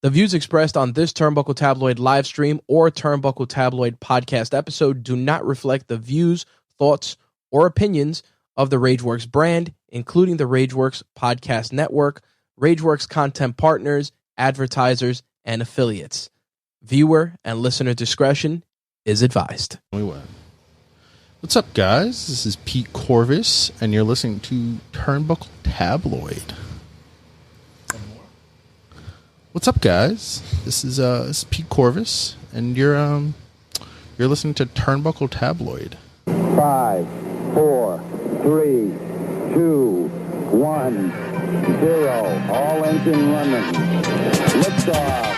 The views expressed on this Turnbuckle Tabloid live stream or Turnbuckle Tabloid podcast episode do not reflect the views, thoughts, or opinions of the Rageworks brand, including the Rageworks Podcast Network, Rageworks content partners, advertisers, and affiliates. Viewer and listener discretion is advised. What's up, guys? This is Pete Corvus, and you're listening to Turnbuckle Tabloid. What's up, guys? This is Pete Corvus, and you're listening to Turnbuckle Tabloid. 5, 4, 3, 2, 1, 0. All engine running. Liftoff.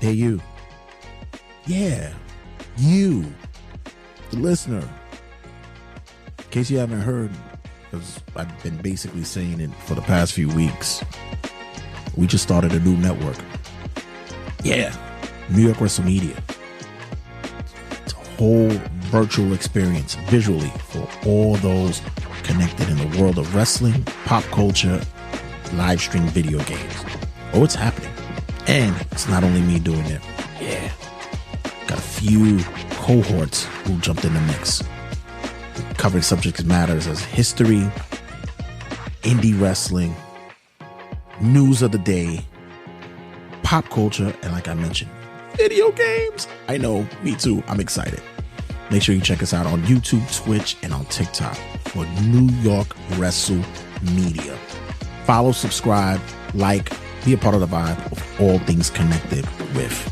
Hey, you. Yeah, you, the listener. In case you haven't heard, because I've been basically saying it for the past few weeks, we just started a new network. Yeah, New York Wrestle Media. It's a whole virtual experience visually for all those connected in the world of wrestling, pop culture, live stream video games. Oh, it's happening. And it's not only me doing it. Yeah. Got a few cohorts who jumped in the mix. Covering subject matters as history, indie wrestling, news of the day, pop culture, and like I mentioned, video games. I know, me too. I'm excited. Make sure you check us out on YouTube, Twitch, and on TikTok for New York Wrestle Media. Follow, subscribe, like, be a part of the vibe of all things connected with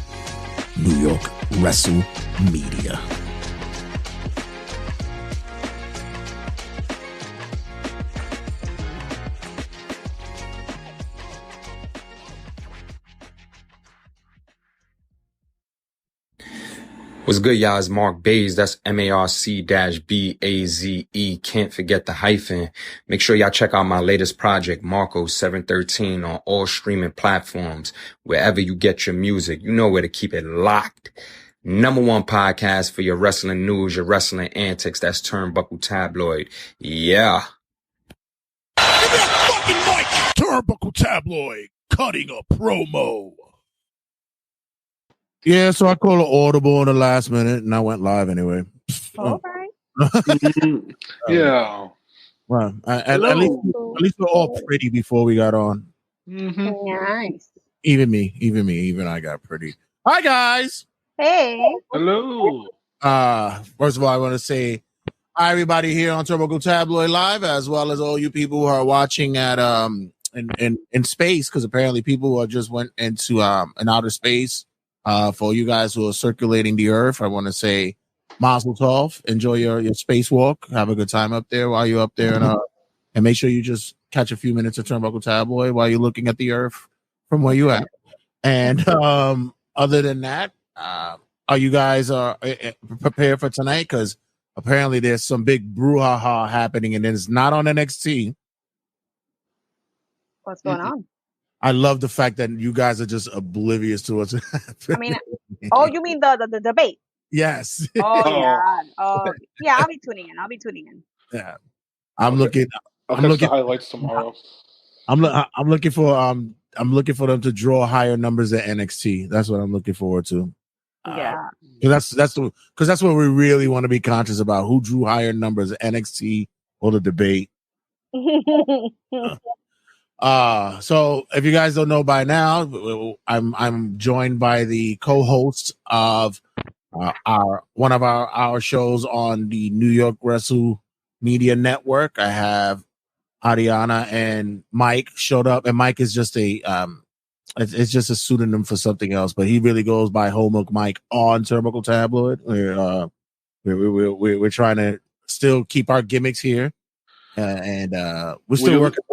New York Wrestle Media. What's good, y'all? It's Mark Baze. That's MARC-BAZE. Can't forget the hyphen. Make sure y'all check out my latest project, Marco 713, on all streaming platforms. Wherever you get your music, you know where to keep it locked. #1 podcast for your wrestling news, your wrestling antics. That's Turnbuckle Tabloid. Yeah. Give me that fucking mic! Turnbuckle Tabloid, cutting a promo. Yeah, so I called an audible in the last minute, and I went live anyway. All right. Yeah. Well, at least we're all pretty before we got on. Mm-hmm. Nice. Even I got pretty. Hi, guys. Hey. Hello. First of all, I want to say hi, everybody here on Turnbuckle Tabloid Live, as well as all you people who are watching at in space, because apparently people are just went into an outer space. For you guys who are circulating the Earth, I want to say Mazel Tov. Enjoy your spacewalk. Have a good time up there while you're up there, and make sure you just catch a few minutes of Turnbuckle Tabloid while you're looking at the Earth from where you at. And other than that, are you guys prepared for tonight? Because apparently there's some big brouhaha happening, and it's not on NXT. What's going on? I love the fact that you guys are just oblivious to what's happening. Oh, you mean the debate? Yes. Oh, yeah. Oh, yeah. I'll be tuning in. Yeah. I'm looking. I'll catch the highlights tomorrow. I'm looking for them to draw higher numbers at NXT. That's what I'm looking forward to. Yeah. Because that's what we really want to be conscious about. Who drew higher numbers at NXT or the debate? So if you guys don't know by now, I'm joined by the co-host of one of our shows on the New York Wrestle Media Network. I have Ariana and Mike showed up, and Mike is just it's just a pseudonym for something else, but he really goes by Whole Milk Mike on Turnbuckle Tabloid. We're trying to still keep our gimmicks here. we're still working.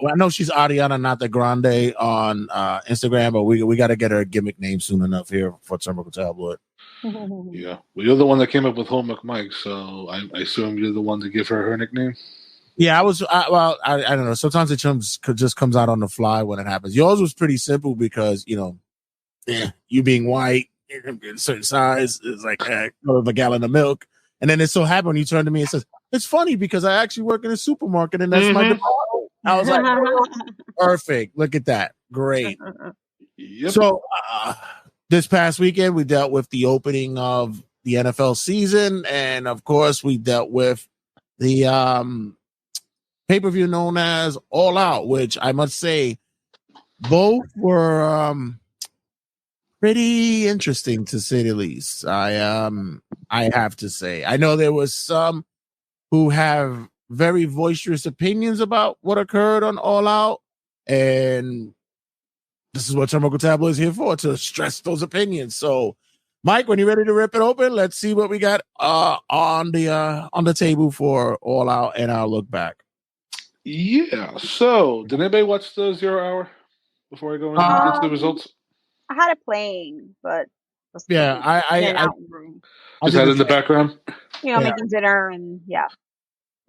Well, I know she's Ariana Not the Grande on Instagram, but we got to get her a gimmick name soon enough here for Turnbuckle Tabloid. Yeah. Well, you're the one that came up with Hallmark Mike, so I assume you're the one to give her nickname. Yeah, I don't know. Sometimes it just comes out on the fly when it happens. Yours was pretty simple because, you being white, a certain size, is like a gallon of milk. And then it so happened when you turned to me and says, it's funny because I actually work in a supermarket and that's my department. I was like, perfect. Look at that. Great. Yep. So this past weekend, we dealt with the opening of the NFL season. And of course, we dealt with the pay-per-view known as All Out, which I must say both were pretty interesting to say the least. I have to say. I know there was some who have very boisterous opinions about what occurred on All Out, and this is what Turnbuckle Tabloid is here for, to stress those opinions. So, Mike, when you're ready to rip it open, let's see what we got on the table for All Out and our look back. Yeah. So, did anybody watch the 0 hour before I go into the results? I had it playing, but yeah, I is that in the background? Making dinner and yeah.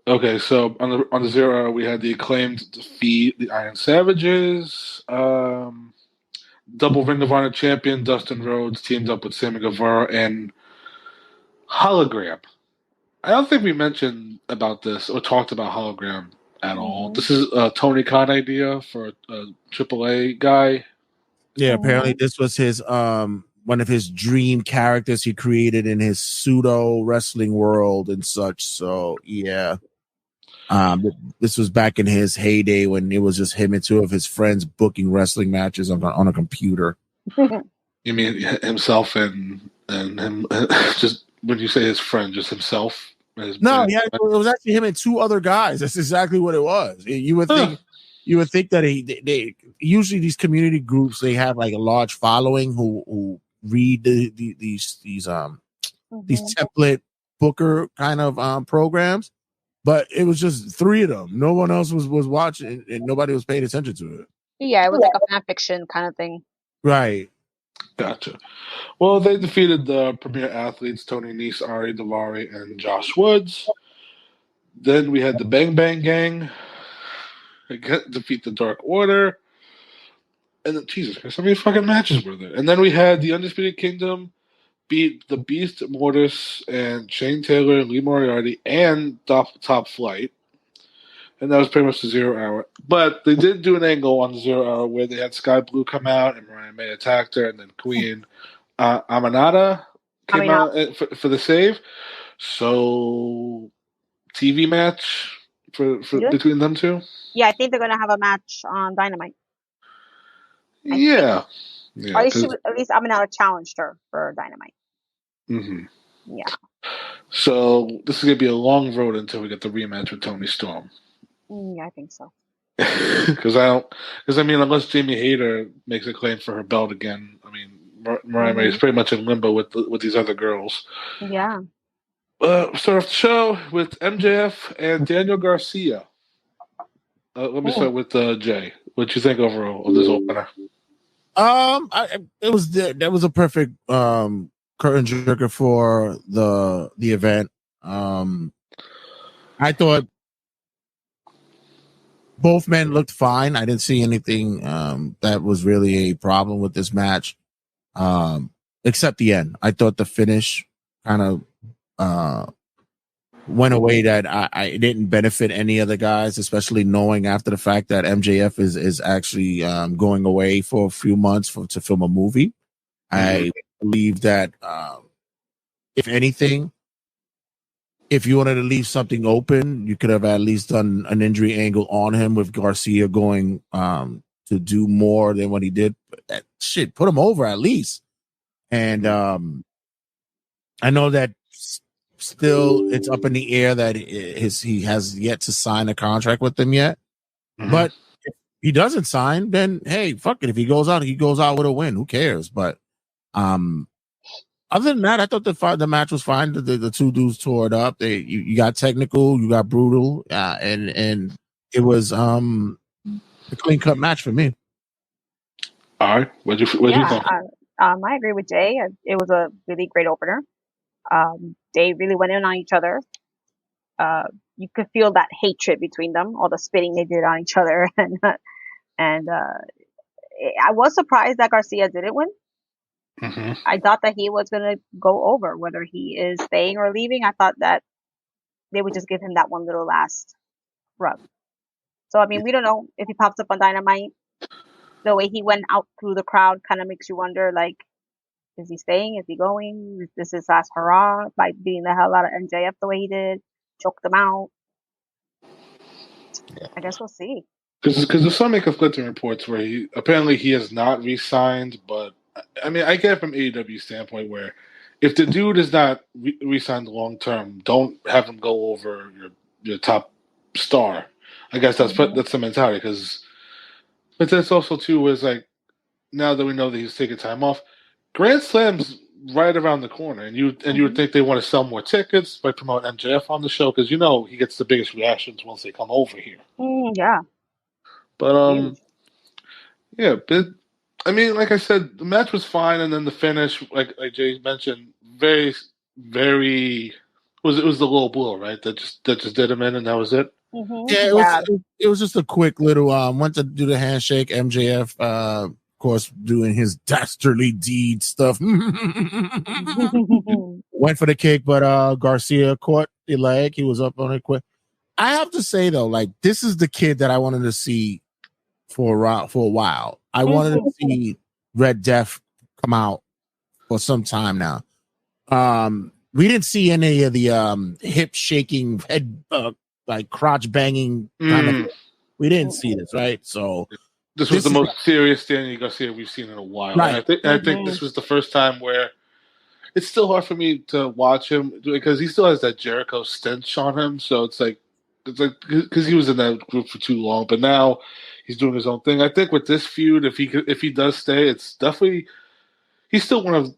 Okay, so on the 0 hour, we had the Acclaimed defeat the Iron Savages. Double Ring of Honor champion Dustin Rhodes teamed up with Sammy Guevara and Hologram. I don't think we mentioned about this or talked about Hologram at all. This is a Tony Khan idea for a AAA guy. Yeah, apparently this was his one of his dream characters he created in his pseudo wrestling world and such. So yeah. This was back in his heyday when it was just him and two of his friends booking wrestling matches on a computer. You mean himself and him? Just when you say his friend, just himself? No, yeah, it was actually him and two other guys. That's exactly what it was. You would think that they usually these community groups, they have like a large following who read these template booker kind of programs. But it was just three of them. No one else was watching, and nobody was paying attention to it. Yeah, it was like a fan fiction kind of thing. Right. Gotcha. Well, they defeated the premier athletes, Tony Nese, Ari Daivari, and Josh Woods. Then we had the Bang Bang Gang defeat the Dark Order. And then, Jesus Christ, how many fucking matches were there? And then we had the Undisputed Kingdom beat the Beast Mortis and Shane Taylor, Lee Moriarty, and Top Flight. And that was pretty much the 0 hour. But they did do an angle on the 0 hour where they had Sky Blue come out and Mariah May attacked her, and then Queen Aminata came out for the save. So, TV match for between them two? Yeah, I think they're going to have a match on Dynamite. Yeah. At least Aminata challenged her for Dynamite. Mm-hmm. Yeah. So this is gonna be a long road until we get the rematch with Toni Storm. Yeah, I think so. Because unless Jamie Hayter makes a claim for her belt again, I mean, Mariah May is pretty much in limbo with these other girls. Yeah. Start off the show with MJF and Daniel Garcia. Let me start with Jay. What you think overall of this opener? That was a perfect curtain jerker for the event. I thought both men looked fine. I didn't see anything that was really a problem with this match, except the end. I thought the finish kind of went away that I didn't benefit any of the guys, especially knowing after the fact that MJF is actually going away for a few months to film a movie. I believe that if anything, if you wanted to leave something open, you could have at least done an injury angle on him with Garcia going to do more than what he did. Shit, put him over at least. And I know that still it's up in the air that he has yet to sign a contract with them yet. But if he doesn't sign, then hey, fuck it. If he goes out with a win. Who cares? But Other than that, I thought the match was fine. The two dudes tore it up. You got technical, you got brutal, and it was a clean cut match for me. All right, what do you think? I agree with Jay. It was a really great opener. They really went in on each other. You could feel that hatred between them, all the spitting they did on each other, and I was surprised that Garcia didn't win. Mm-hmm. I thought that he was gonna go over, whether he is staying or leaving. I thought that they would just give him that one little last rub. So I mean, we don't know if he pops up on Dynamite. The way he went out through the crowd kind of makes you wonder, like, is he staying? Is he going? Is this his last hurrah by beating the hell out of MJF the way he did? Choked them out. I guess we'll see. Because there's some conflicting reports where he has not re-signed, but I mean, I get it from AEW standpoint where if the dude is not re-signed long term, don't have him go over your top star. I guess that's the mentality. Because, but that's also too is like now that we know that he's taking time off, Grand Slam's right around the corner, and you would think they want to sell more tickets by promoting MJF on the show because he gets the biggest reactions once they come over here. Yeah. But yeah, but I mean, like I said, the match was fine, and then the finish, like Jay mentioned, very, very it was the low blow, right? That just did him in, and that was it. Mm-hmm. Yeah, it was just a quick little went to do the handshake. MJF, of course, doing his dastardly deed stuff. Went for the kick, but Garcia caught the leg. He was up on it quick. I have to say though, like this is the kid that I wanted to see for a while. I wanted to see Red Death come out for some time now. We didn't see any of the hip shaking, head like crotch banging kind of. We didn't see this, right? So this was the most serious Danny Garcia we've seen in a while. Right. I think this was the first time where it's still hard for me to watch him because he still has that Jericho stench on him. So it's like because he was in that group for too long, but now he's doing his own thing. I think with this feud, if he does stay, it's definitely he's still one of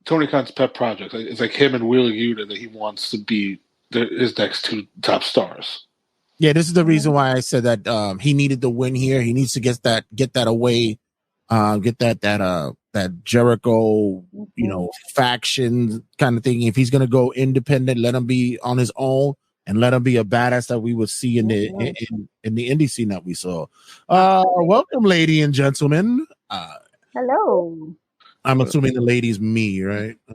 Tony Khan's pet projects. It's like him and Wheeler Yuta that he wants to be his next two top stars. Yeah, this is the reason why I said that he needed the win here. He needs to get that away, get that Jericho, faction kind of thing. If he's gonna go independent, let him be on his own and let him be a badass that we would see in the indie scene that we saw. Welcome, ladies and gentlemen. Hello. I'm assuming the lady's me, right? I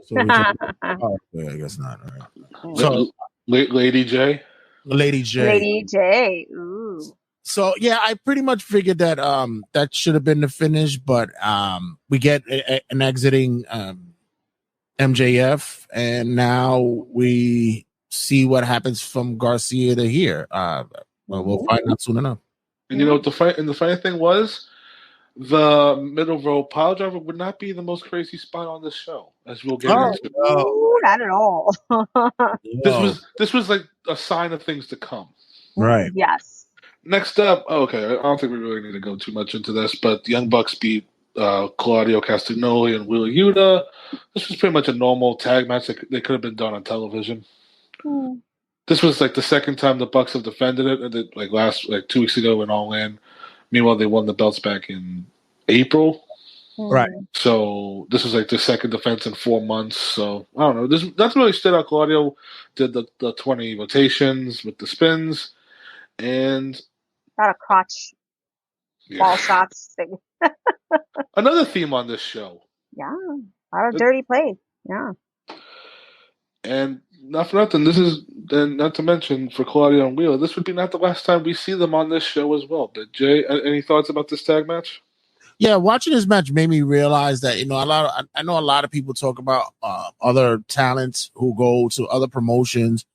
guess not. All right. So, Lady J. Lady J. Lady J. Ooh. So yeah, I pretty much figured that that should have been the finish, but we get an exiting MJF, and now we see what happens from Garcia to here. We'll find out soon enough. And you know what the funny thing was? The middle row pile driver would not be the most crazy spot on this show, as we'll get into. No, not at all. This was like a sign of things to come. Right. Yes. Next up, okay, I don't think we really need to go too much into this, but the Young Bucks beat Claudio Castagnoli and Wheeler Yuta. This was pretty much a normal tag match that they could have been done on television. This was like the second time the Bucks have defended it, and like 2 weeks ago in All In. Meanwhile, they won the belts back in April. Right. So this was like the second defense in 4 months. So I don't know. That's really stood out. Claudio did the 20 rotations with the spins, and got a crotch ball shots. Another theme on this show. Yeah, a lot of dirty play. Yeah. And not for nothing, this is, and not to mention for Claudio and Wheeler, this would be not the last time we see them on this show as well. But Jay, any thoughts about this tag match? Yeah, watching this match made me realize that I know a lot of people talk about other talents who go to other promotions,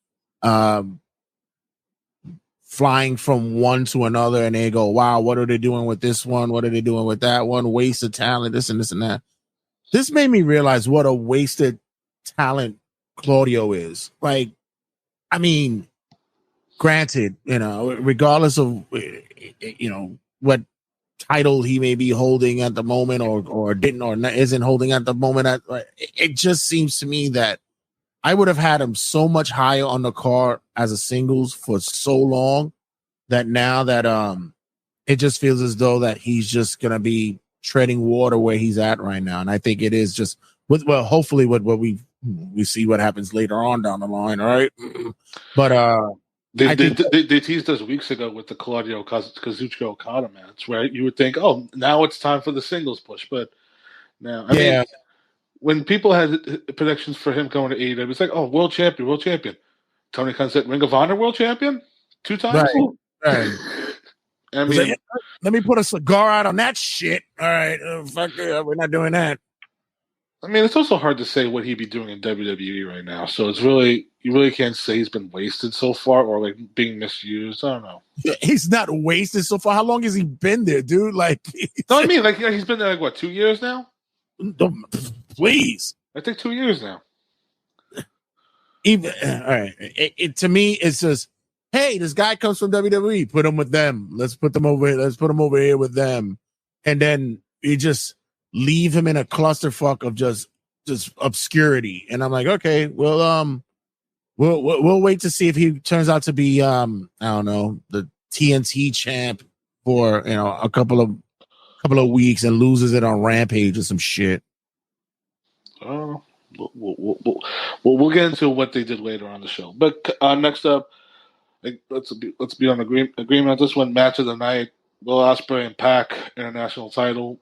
flying from one to another, and they go, "Wow, what are they doing with this one? What are they doing with that one? Waste of talent, this and this and that." This made me realize what a wasted talent Claudio is. Like, I mean, granted, regardless of what title he may be holding at the moment, or didn't, or isn't holding at the moment. It just seems to me that I would have had him so much higher on the card as a singles for so long that now that it just feels as though that he's just gonna be treading water where he's at right now. And I think it is just hopefully what we see what happens later on down the line, all right? But they teased us weeks ago with the Claudio Kazuchika Okada match, right? You would think, oh, now it's time for the singles push, but now I mean, when people had predictions for him going to AEW, it's like, oh, world champion. Tony Khan said, Ring of Honor world champion 2 times. Right. I mean, like, let me put a cigar out on that shit. All right, fuck it, we're not doing that. I mean, it's also hard to say what he'd be doing in WWE right now. So it's really, you really can't say he's been wasted so far or like being misused. I don't know. He's not wasted so far. How long has he been there, dude? Like, no, I mean, like, he's been there like what, 2 years now? Please, I think 2 years now. Even all right, it to me, it's just, hey, this guy comes from WWE. Put him with them. Let's put them over here. Let's put him over here with them, and then you just leave him in a clusterfuck of just obscurity. And I'm like, okay, well, we'll wait to see if he turns out to be, I don't know, the TNT champ for a couple of weeks and loses it on Rampage or some shit. Oh, we'll get into what they did later on the show. But next up, let's be on agreement on this one. Match of the night: Will Ospreay and Pac international title.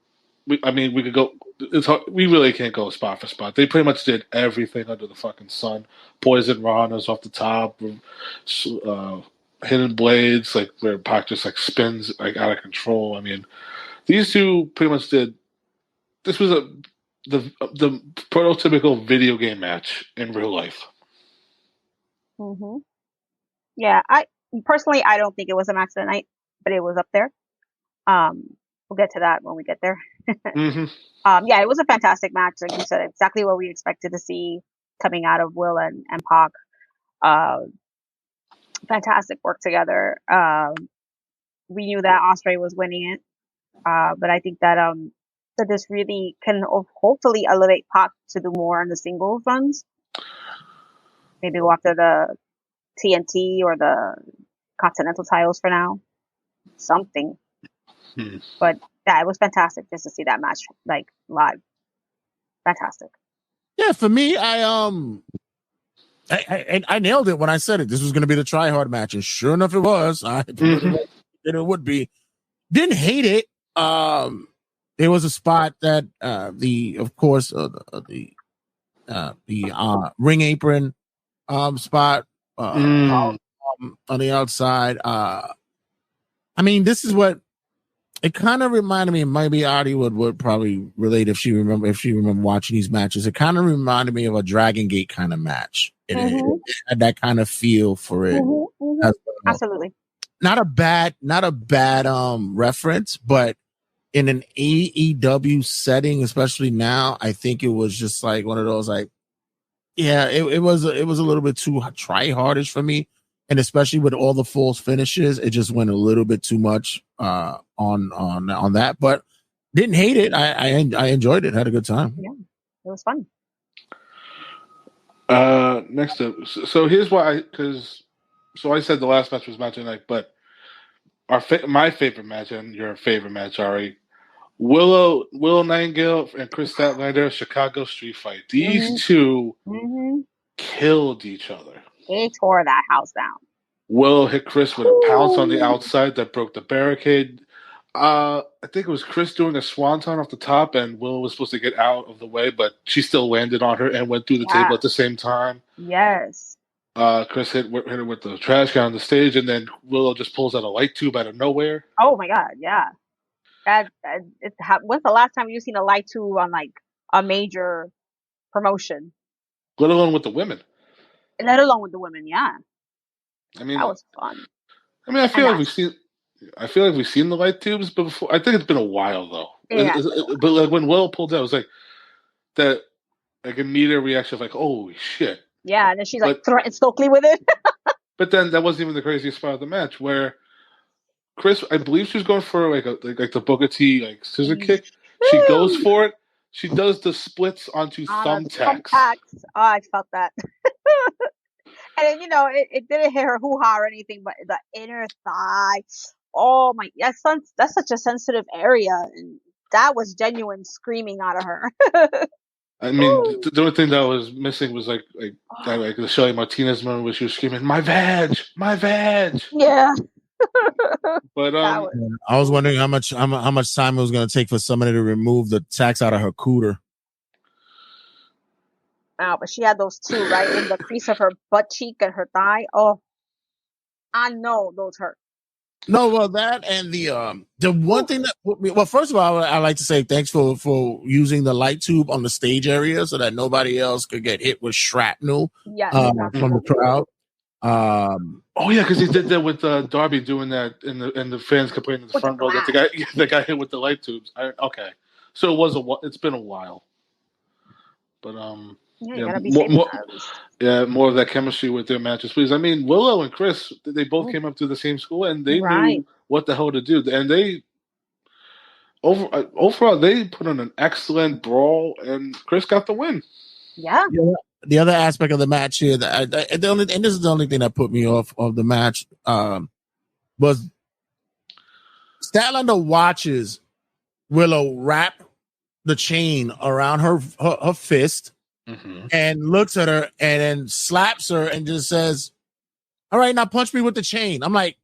We could go. It's hard, we really can't go spot for spot. They pretty much did everything under the fucking sun. Poison Ranas off the top, hidden blades, like where Pac just like spins like out of control. I mean, these two pretty much did. This was the prototypical video game match in real life. Mm-hmm. Yeah, I personally don't think it was a match of the night, but it was up there. We'll get to that when we get there. Mm-hmm. Yeah, it was a fantastic match, like you said, exactly what we expected to see coming out of Will and Pac. Fantastic work together. We knew that Ospreay was winning it, but I think that that this really can hopefully elevate Pac to do more on the singles runs. Maybe go after the TNT or the Continental titles for now. Something. But yeah, it was fantastic just to see that match like live. Fantastic. Yeah, for me, I nailed it when I said it. This was going to be the try hard match, and sure enough, it was. It would be. Didn't hate it. There was a spot that the ring apron spot on the outside. I mean, this is what it kind of reminded me. Maybe Artie would probably relate if she remember watching these matches. It kind of reminded me of a Dragon Gate kind of match. It had that kind of feel for it. Well. Absolutely. Not a bad reference, but in an AEW setting, especially now, I think it was just like one of those like, yeah, it was a little bit too try hardish for me. And especially with all the false finishes, it just went a little bit too much on that. But didn't hate it. I enjoyed it. Had a good time. Yeah, it was fun. Next up, so here's why. So I said the last match was match of the night, but my favorite match and your favorite match, Ari, Willow Nightingale and Chris Statlander, Chicago Street Fight. These two killed each other. They tore that house down. Willow hit Chris with a pounce on the outside that broke the barricade. I think it was Chris doing a swanton off the top, and Willow was supposed to get out of the way, but she still landed on her and went through the table at the same time. Yes. Chris hit her with the trash can on the stage, and then Willow just pulls out a light tube out of nowhere. Oh my god, yeah. When's the last time you've seen a light tube on like a major promotion? Let alone with the women. Let alone with the women, yeah. I mean, that was fun. I mean, I feel like we've seen the light tubes before. I think it's been a while though. Yeah. But like when Willow pulled out, it was like that, like immediate reaction of like, "Holy shit!" Yeah, and then she's like threatened Stokely with it. But then that wasn't even the craziest part of the match, where Chris, I believe she was going for like the Booker T like scissor kick. She goes for it. She does the splits onto On a thumbtacks. thumbtacks. Oh, I felt that. And then, it didn't hit her hoo-ha or anything, but the inner thigh. Oh my, that's such a sensitive area. And that was genuine screaming out of her. I mean, the only thing that was missing was like the Shelly Martinez moment where she was screaming, "My vag, my vag." Yeah. But That was, I was wondering how much time it was going to take for somebody to remove the tacks out of her cooter. but she had those two right in the crease of her butt cheek and her thigh. Oh, I know those hurt. No, well, that and the one thing that put me. Well, first of all, I like to say thanks for using the light tube on the stage area so that nobody else could get hit with shrapnel Yes, from the crowd. Oh yeah, because he did that with Darby doing that, and the fans complaining in the With front the row that the guy hit with the light tubes. Okay, so it's been a while, but you gotta be safe with that at least. yeah, more of that chemistry with their matches, please. I mean, Willow and Chris, they both came up through the same school, and they knew what the hell to do, and they overall they put on an excellent brawl, and Chris got the win. Yeah. The other aspect of the match here, and this is the only thing that put me off of the match, was Statlander watches Willow wrap the chain around her fist and looks at her and then slaps her and just says, "All right, now punch me with the chain." I'm like,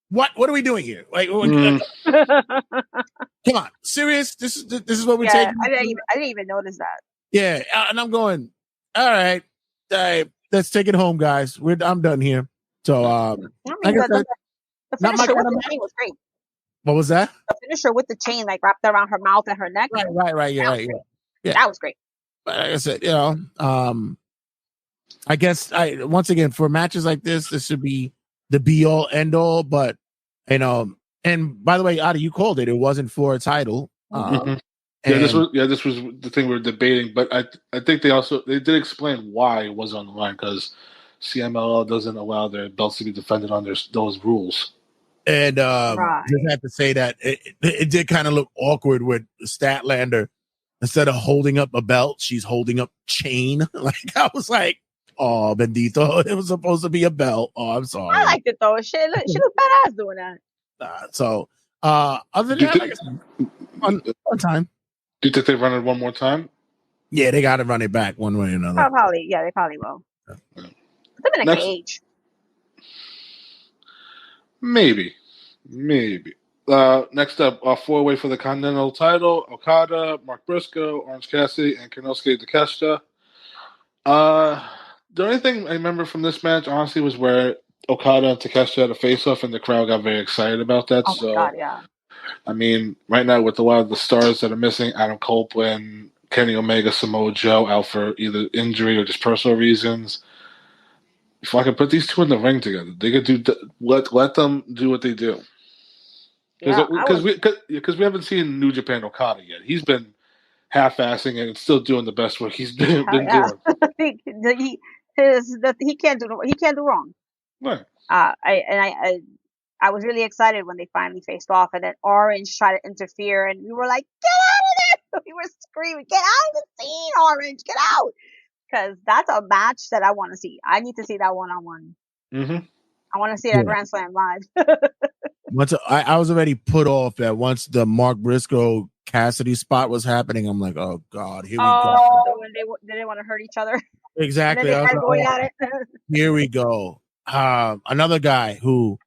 what are we doing here? Like, come on, serious? This is what we're taking. I didn't even notice that. Yeah, and I'm going, all right, let's take it home, guys. I'm done here. So, the finisher with the chain was great. What was that? The finisher with the chain, like wrapped around her mouth and her neck. Right. Yeah. That was great. But like I said, I guess once again for matches like this should be the be all end all. But and by the way, Adi, you called it. It wasn't for a title. This was the thing we were debating, but I think they did explain why it was on the line because CMLL doesn't allow their belts to be defended under those rules. And just have to say that it did kind of look awkward with Statlander. Instead of holding up a belt, she's holding up chain. Like I was like, "Oh, bendito! It was supposed to be a belt." Oh, I'm sorry. I liked it though. She looked badass doing that. Other than that, on time. Do you think they run it one more time? Yeah, they got to run it back one way or another. Probably, yeah, they probably will. Put them in a cage. Maybe. Next up, our 4-way for the Continental title: Okada, Mark Briscoe, Orange Cassidy, and Konosuke Takeshita. The only thing I remember from this match, honestly, was where Okada and Takeshita had a face-off, and the crowd got very excited about that. Oh my God, yeah. I mean, right now with a lot of the stars that are missing, Adam Copeland, Kenny Omega, Samoa Joe out for either injury or just personal reasons. If I could put these two in the ring together, they could let them do what they do. Because we haven't seen New Japan Okada yet. He's been half-assing it and still doing the best work he's been doing. He can't do wrong. Right. I was really excited when they finally faced off, and then Orange tried to interfere, and we were like, "Get out of there!" We were screaming, "Get out of the scene, Orange! Get out!" Because that's a match that I want to see. I need to see that one-on-one. I want to see it at Grand Slam live. Once I was already put off that once the Mark Briscoe Cassidy spot was happening, I'm like, oh God, here we go. When they didn't want to hurt each other. Exactly. And then going at it. Here we go. Another guy who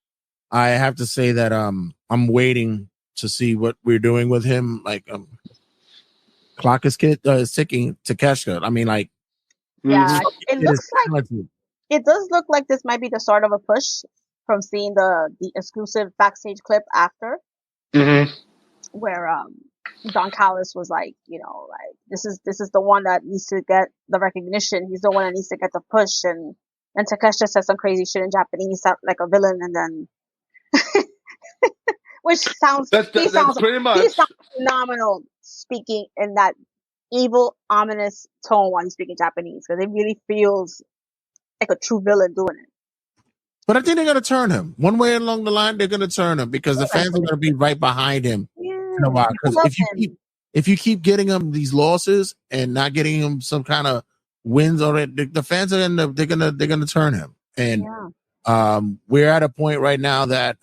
I have to say that I'm waiting to see what we're doing with him. Like clock is ticking. Takeshita. I mean, like, yeah, it does look like this might be the start of a push from seeing the exclusive backstage clip after, where Don Callis was like, this is the one that needs to get the recognition. He's the one that needs to get the push, and Takeshita said some crazy shit in Japanese, like a villain, and then which sounds he sounds phenomenal speaking in that evil, ominous tone while he's speaking Japanese, because it really feels like a true villain doing it. But I think they're going to turn him. One way along the line, they're going to turn him because the fans are going to be right behind him in a while. Because if you keep getting him these losses and not getting him some kind of wins already, the fans are they're gonna turn him. And we're at a point right now that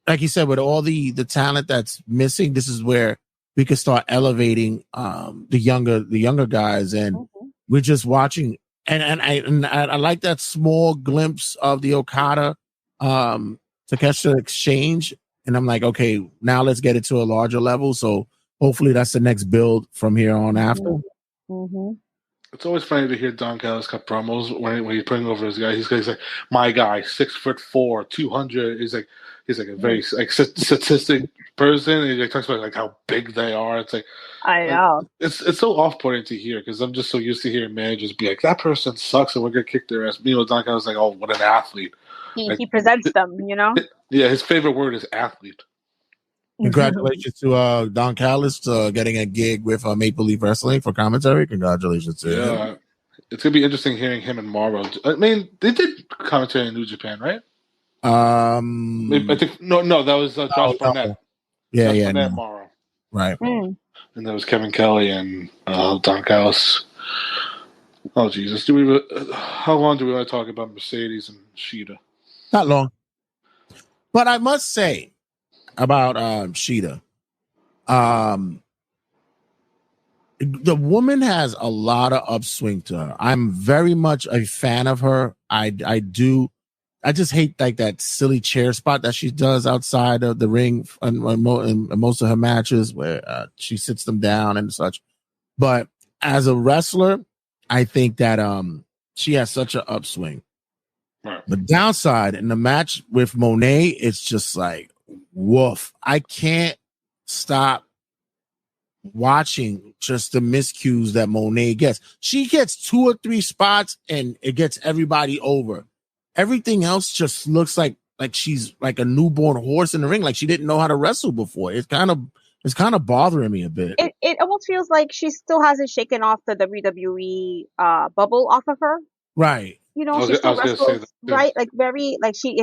like you said, with all the talent that's missing, this is where we could start elevating the younger guys, and we're just watching. And I like that small glimpse of the Okada Takeshita exchange, and I'm like, okay, now let's get it to a larger level. So hopefully that's the next build from here on after. It's always funny to hear Don Callis cut promos when he's putting over his guy. He's like, my guy, 6'4", 200. He's like a very like statistic person. And he talks about like how big they are. It's like I know it's so off-putting to hear because I'm just so used to hearing managers be like, that person sucks and we're gonna kick their ass. Meanwhile, Don Callis is like, oh, what an athlete. he presents them, you know. Yeah, his favorite word is athlete. Congratulations to Don Callis getting a gig with Maple Leaf Wrestling for commentary. Congratulations to him. It's gonna be interesting hearing him and Morrow. I mean, they did commentary in New Japan, right? I think no, that was Josh Barnett. No. Yeah, Josh yeah, Barnett, no. Morrow. Right. And that was Kevin Kelly and Don Callis. Oh Jesus! How long do we want to talk about Mercedes and Shida? Not long. But I must say about Shida, the woman has a lot of upswing to her. I'm very much a fan of her. I just hate like that silly chair spot that she does outside of the ring in most of her matches where she sits them down and such. But as a wrestler, I think that she has such an upswing. Right. The downside in the match with Monet, it's just like, woof. I can't stop watching just the miscues that Monet gets. She gets 2 or 3 spots and it gets everybody over. Everything else just looks like she's like a newborn horse in the ring, like she didn't know how to wrestle before. It's kind of bothering me a bit. It almost feels like she still hasn't shaken off the WWE bubble off of her. Right. You know, she still wrestles, right? Like very like she's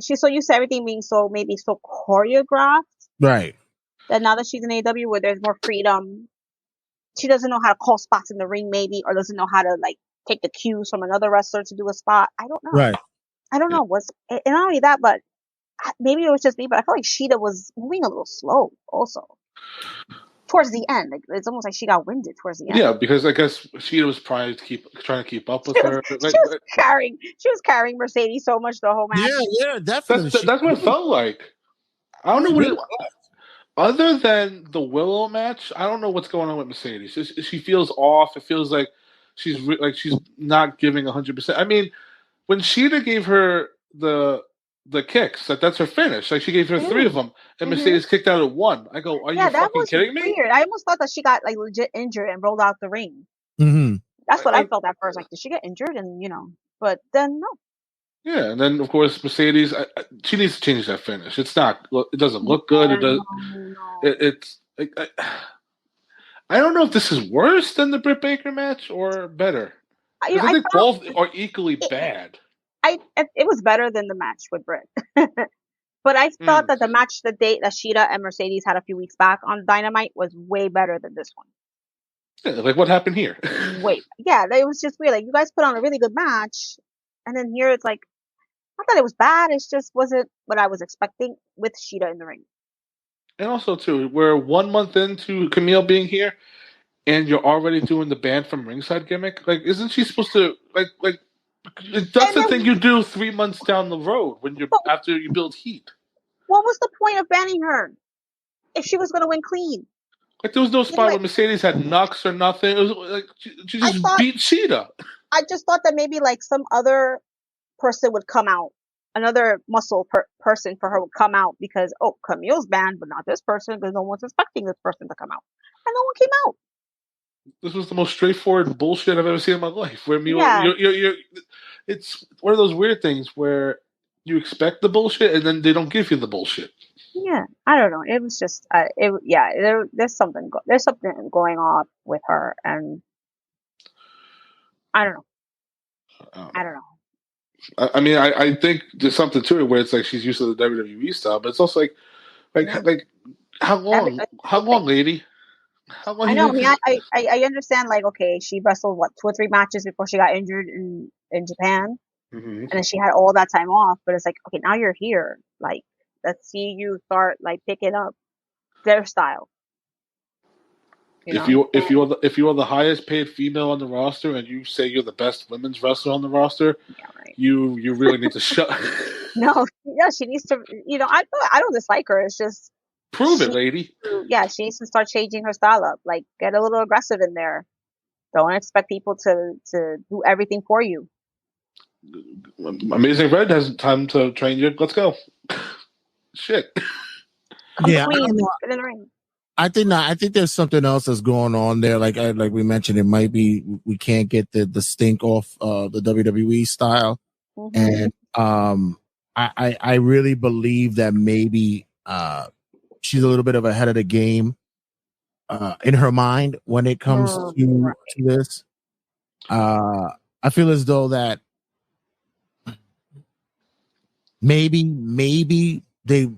so used to everything being so choreographed. Right. That now that she's in AEW where there's more freedom, she doesn't know how to call spots in the ring maybe, or doesn't know how to like take the cues from another wrestler to do a spot. I don't know. Right. I don't know. And not only that, but maybe it was just me, but I feel like Shida was moving a little slow also. Towards the end, like it's almost like she got winded towards the end. Yeah, because I guess Shida was trying to keep up with her. She was carrying Mercedes so much the whole match. Yeah, definitely. That's what it felt like. I don't know what other than the Willow match, I don't know what's going on with Mercedes. She feels off. It feels like she's not giving 100%. I mean, when Shida gave her the kicks, that's her finish. Like she gave her 3 of them, and Mercedes kicked out at 1. I go, are you fucking kidding me? Weird. I almost thought that she got like legit injured and rolled out the ring. That's what I felt at first. Like, did she get injured? And but then no. Yeah, and then of course Mercedes, she needs to change that finish. It doesn't look good. It's I don't know if this is worse than the Britt Baker match or better. I think both are equally bad. It was better than the match with Britt, but I thought that the match that Shida and Mercedes had a few weeks back on Dynamite was way better than this one. Yeah, like what happened here? It was just weird. Like you guys put on a really good match, and then here it's like. Not that it was bad, it just wasn't what I was expecting with Shida in the ring. And also, too, we're 1 month into Camille being here, and you're already doing the band from ringside gimmick. Like, isn't she supposed to like? That's the thing you do 3 months down the road after you build heat. What was the point of banning her if she was going to win clean? Like, there was no spot where Mercedes had knocks or nothing. It was like she just beat Shida. I just thought that maybe like some other person would come out, another muscle person for her would come out because Camille's banned, but not this person because no one's expecting this person to come out, and no one came out. This was the most straightforward bullshit I've ever seen in my life. Where it's one of those weird things where you expect the bullshit and then they don't give you the bullshit. Yeah, I don't know. It was just there's something going on with her, and I don't know. I mean, I think there's something to it where it's like she's used to the WWE style, but it's also like how long, lady? How long I you know. I think mean, this? I understand. Like, okay, she wrestled what 2 or 3 matches before she got injured in Japan, Mhm. and then she had all that time off. But it's like, okay, now you're here. Like, let's see you start like picking up their style. You If know? you are the highest paid female on the roster and you say you're the best women's wrestler on the roster, Yeah, right. you really need to shut. No, yeah, she needs to. You know, I don't dislike her. It's just Prove it, lady. yeah, she needs to start changing her style up. Like, get a little aggressive in there. Don't expect people to do everything for you. Amazing Red has time to train you. Let's go. Shit. Yeah, I Queen, don't know. get in the ring. I think not. I think there's something else that's going on there. Like we mentioned, it might be we can't get the stink off the WWE style, and I really believe that maybe she's a little bit of ahead of the game in her mind when it comes to this. I feel as though that maybe they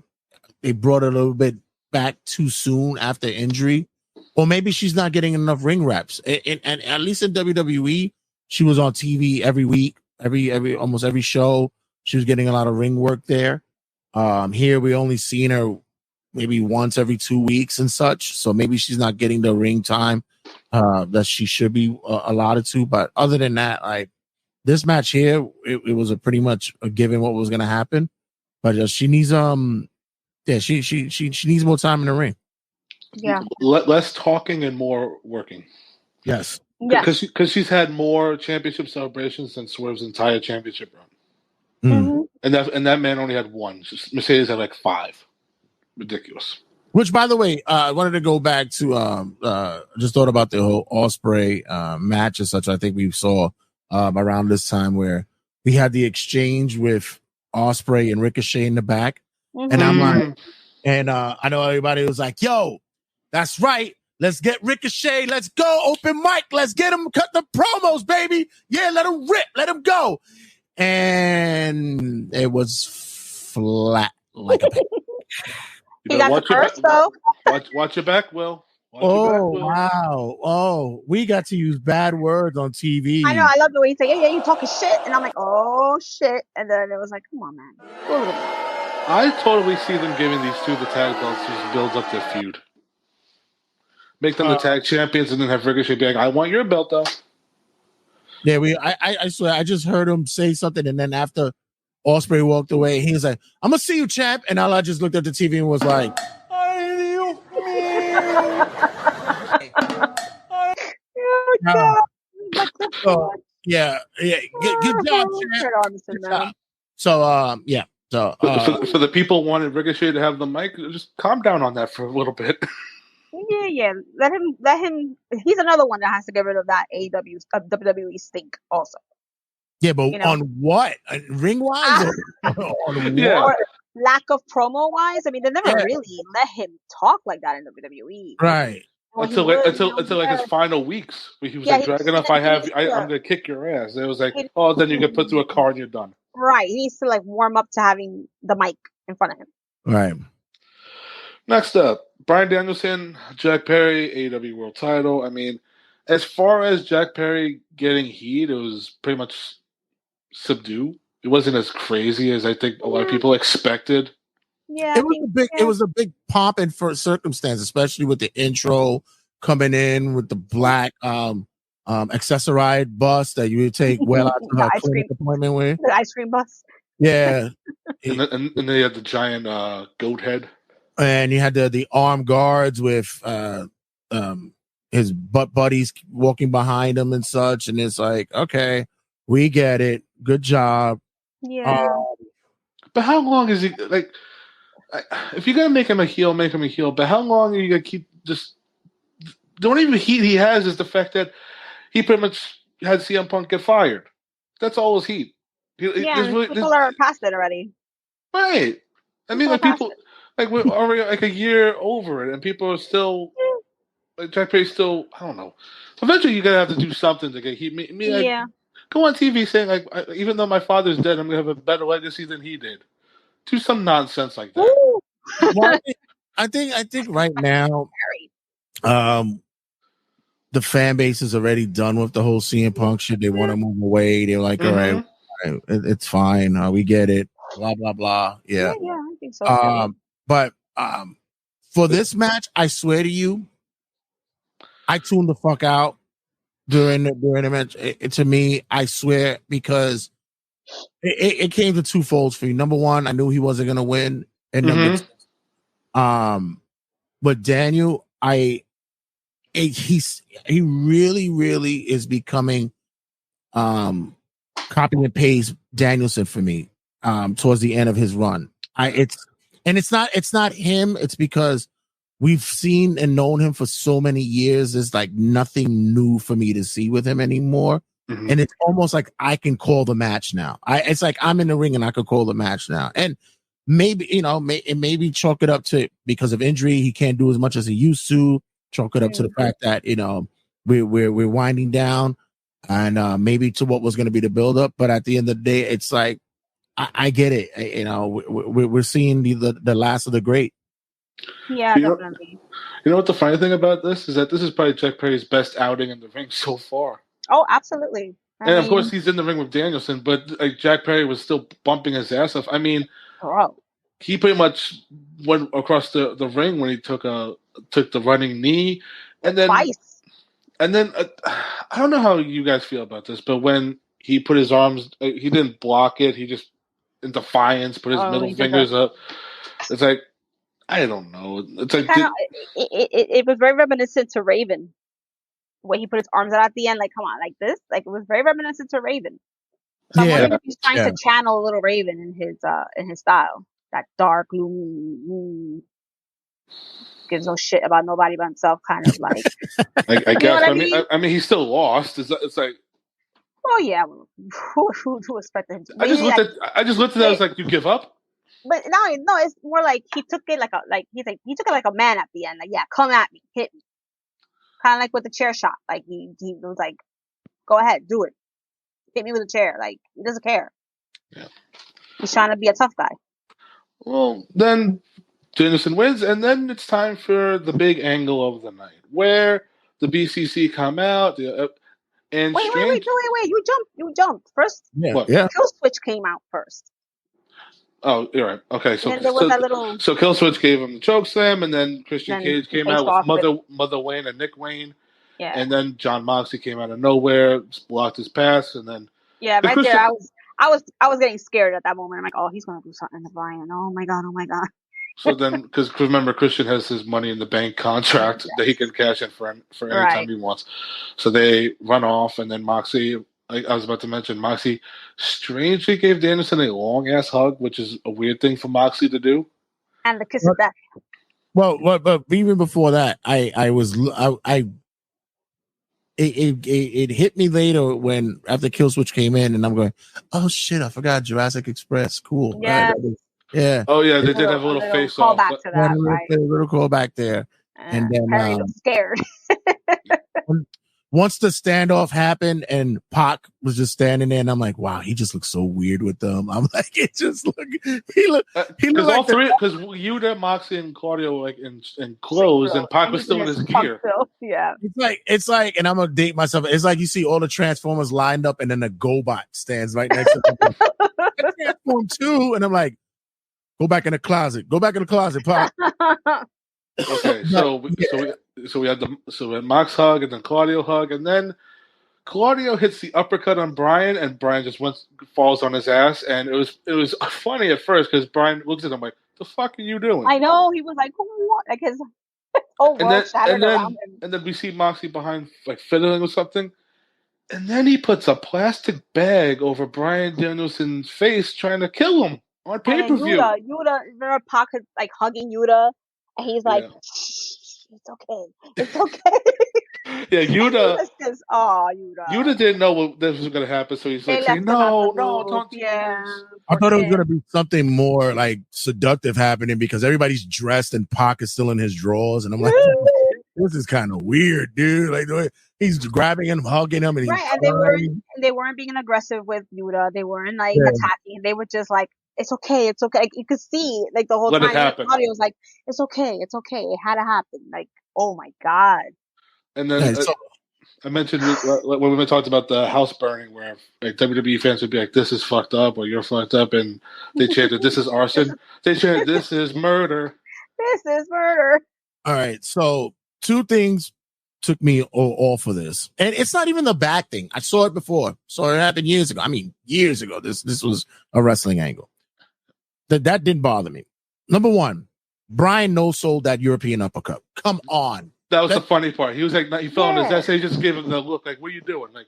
brought it a little bit back too soon after injury, or maybe she's not getting enough ring reps. And at least in WWE, she was on TV every week, every almost every show. She was getting a lot of ring work there. Here we only seen her maybe once every 2 weeks and such. So maybe she's not getting the ring time that she should be allotted to. But other than that, like this match here, it was a pretty much a given what was going to happen. But she needs she needs more time in the ring. Yeah. Less talking and more working. Yes. Because she's had more championship celebrations than Swerve's entire championship run. And that man only had one. Mercedes had like 5. Ridiculous. Which, by the way, I wanted to go back to just thought about the whole Ospreay match and such. I think we saw around this time where we had the exchange with Ospreay and Ricochet in the back, and I'm like, and I know everybody was like, "Yo, that's right. Let's get Ricochet. Let's go. Open mic. Let's get him. Cut the promos, baby. Yeah, let him rip. Let him go." And it was flat like a pancake. He got the curse, though. Watch your back, Will. Wow. Oh, we got to use bad words on TV. I know. I love the way he said, yeah, you talking shit. And I'm like, oh, shit. And then it was like, come on, man. Go a little more. I totally see them giving these two the tag belts to just build up their feud. Make them the tag champions and then have Ricochet be like, I want your belt, though. Yeah, I swear, I just heard him say something. And then after Ospreay walked away, he was like, I'm going to see you, champ. And I just looked at the TV and was like, yeah, good job, champ. So, yeah. So, for the people wanting Ricochet to have the mic, just calm down on that for a little bit. Yeah. Let him. He's another one that has to get rid of that AEW WWE stink also. Yeah, but on what? Ring wise? Or lack of promo wise? I mean, they never really let him talk like that in WWE. Right. Until his final weeks, where he was like, Dragunov, I'm gonna kick your ass. It was like, then you get put through a car and you're done. Right. He needs to like warm up to having the mic in front of him. Right. Next up, Bryan Danielson, Jack Perry, AEW World Title. I mean, as far as Jack Perry getting heat, it was pretty much subdued. It wasn't as crazy as I think a lot of people expected. Yeah, it was a big pomp and for circumstance, especially with the intro coming in with the black accessorized bus that you would take well out to her clinic appointment with. The ice cream bus. Yeah. and then they had the giant goat head. And you had the armed guards with his butt buddies walking behind him and such. And it's like, okay, we get it. Good job. Yeah. But how long is he like? If you're gonna make him a heel, make him a heel. But how long are you gonna keep just? The only heat he has is the fact that he pretty much had CM Punk get fired. That's all his heat. People are past it already. Right. I mean, people we're already like a year over it, and people are still like Jack Perry's still. I don't know. Eventually, you're gonna have to do something to get heat. go on TV saying like, even though my father's dead, I'm gonna have a better legacy than he did. Do some nonsense like that. Woo! Well, I think right now, the fan base is already done with the whole CM Punk shit. They want to move away. They're like, all right, it's fine. We get it. Blah blah blah. Yeah, I think so. But for this match, I swear to you, I tuned the fuck out during the match. To me, I swear, because it came to two folds for you. Number one, I knew he wasn't gonna win, and number two, but Daniel, he really is becoming copy and paste Danielson for me towards the end of his run. It's not him. It's because we've seen and known him for so many years. There's like nothing new for me to see with him anymore. And it's almost like I can call the match now. It's like I'm in the ring and I could call the match now. And maybe, maybe chalk it up to because of injury. He can't do as much as he used to. Chalk it up to the fact that, we're winding down and maybe to what was going to be the buildup. But at the end of the day, it's like, I get it. We're seeing the last of the great. Yeah, definitely. You know what the funny thing about this is that this is probably Jack Perry's best outing in the ring so far. Oh, absolutely. Of course, he's in the ring with Danielson, but like Jack Perry was still bumping his ass off. I mean, he pretty much went across the ring when he took the running knee, and then twice. And then I don't know how you guys feel about this, but when he put his arms, he didn't block it. He just, in defiance, put his middle fingers up. It's like, I don't know. It's like it was very reminiscent to Raven, when he put his arms out at the end. Like, come on, like this. Like, it was very reminiscent to Raven. So I'm wondering if he's trying to channel a little Raven in his style, that dark, gloomy, gives no shit about nobody but himself kind of like. I guess. I mean, he's still lost. It's like. Oh yeah, who expected him to? I just looked at that. I was like, you give up? But no, it's more like he took it he took it like a man at the end. Like, yeah, come at me, hit me. Kind of like with the chair shot. Like he was like, go ahead, do it, hit me with a chair. Like, he doesn't care. Yeah. He's trying to be a tough guy. Well, then Danielson wins, and then it's time for the big angle of the night, where the BCC come out. And wait! You jumped first. Yeah. Kill Switch came out first. Oh, you're right. Okay, so there was that little. So Killswitch gave him the choke slam, and then Christian Cage came out with Mother Wayne and Nick Wayne. Yeah. And then John Moxley came out of nowhere, blocked his pass, and then. Yeah, right there, I was getting scared at that moment. I'm like, oh, he's gonna do something to Brian. Oh my god. So then, because remember, Christian has his Money in the Bank contract that he can cash in for any time he wants. So they run off, and then Moxley. I was about to mention, Moxley strangely gave Danielson a long ass hug, which is a weird thing for Moxley to do. And the kiss of death. Well, but even before that, it hit me later when after Killswitch came in, and I'm going, oh shit, I forgot Jurassic Express. Cool. Yeah. Yeah. Oh yeah, they did have a little face off. Callback to that, a little callback there, and then Harry was scared. Once the standoff happened and Pac was just standing there, and I'm like, wow, he just looks so weird with them. I'm like, he looked because all three, because Yuta, Moxley, and Claudio were like in clothes, and Pac was still in his gear. Yeah, it's like, and I'm gonna date myself. It's like you see all the Transformers lined up, and then a GoBot stands right next to them. I transform too, and I'm like, go back in the closet, Pac. Okay, so we had Mox hug and then Claudio hug, and then Claudio hits the uppercut on Brian, and Brian just falls on his ass, and it was funny at first because Brian looks at him like, "The fuck are you doing?" I know, he was like, "What?" Like his whole world shattered around him. And then we see Moxie behind, like fiddling with something, and then he puts a plastic bag over Brian Danielson's face, trying to kill him on pay-per-view. Yuta, remember Pac like hugging Yuta, and he's like, "It's okay." Yeah, Yuta. Yuta didn't know what this was going to happen, so he's like, saying, "No, don't." I thought it was going to be something more like seductive happening because everybody's dressed and Pac is still in his drawers, and I'm like, this is kind of weird, dude. Like the way he's grabbing him, hugging him, and he's Right, and they weren't being aggressive with Yuta. They weren't like attacking. They were just like, it's okay, it's okay. Like, you could see like the whole Let it time. happen. The audio was like, it's okay, it's okay. It had to happen. Like, oh my god. And then I mentioned when we talked about the house burning, where like WWE fans would be like, "This is fucked up," or "You're fucked up," and they chanted, "This is arson." They chanted, "This is murder." This is murder. All right, so two things took me off of this, and it's not even the bad thing. I saw it before, so it happened years ago. I mean, years ago. This was a wrestling angle that didn't bother me. Number one, Brian no-sold that European uppercut. Come on. That was the funny part. He was like, he fell on his ass. He just gave him the look, like, "What are you doing?" Like,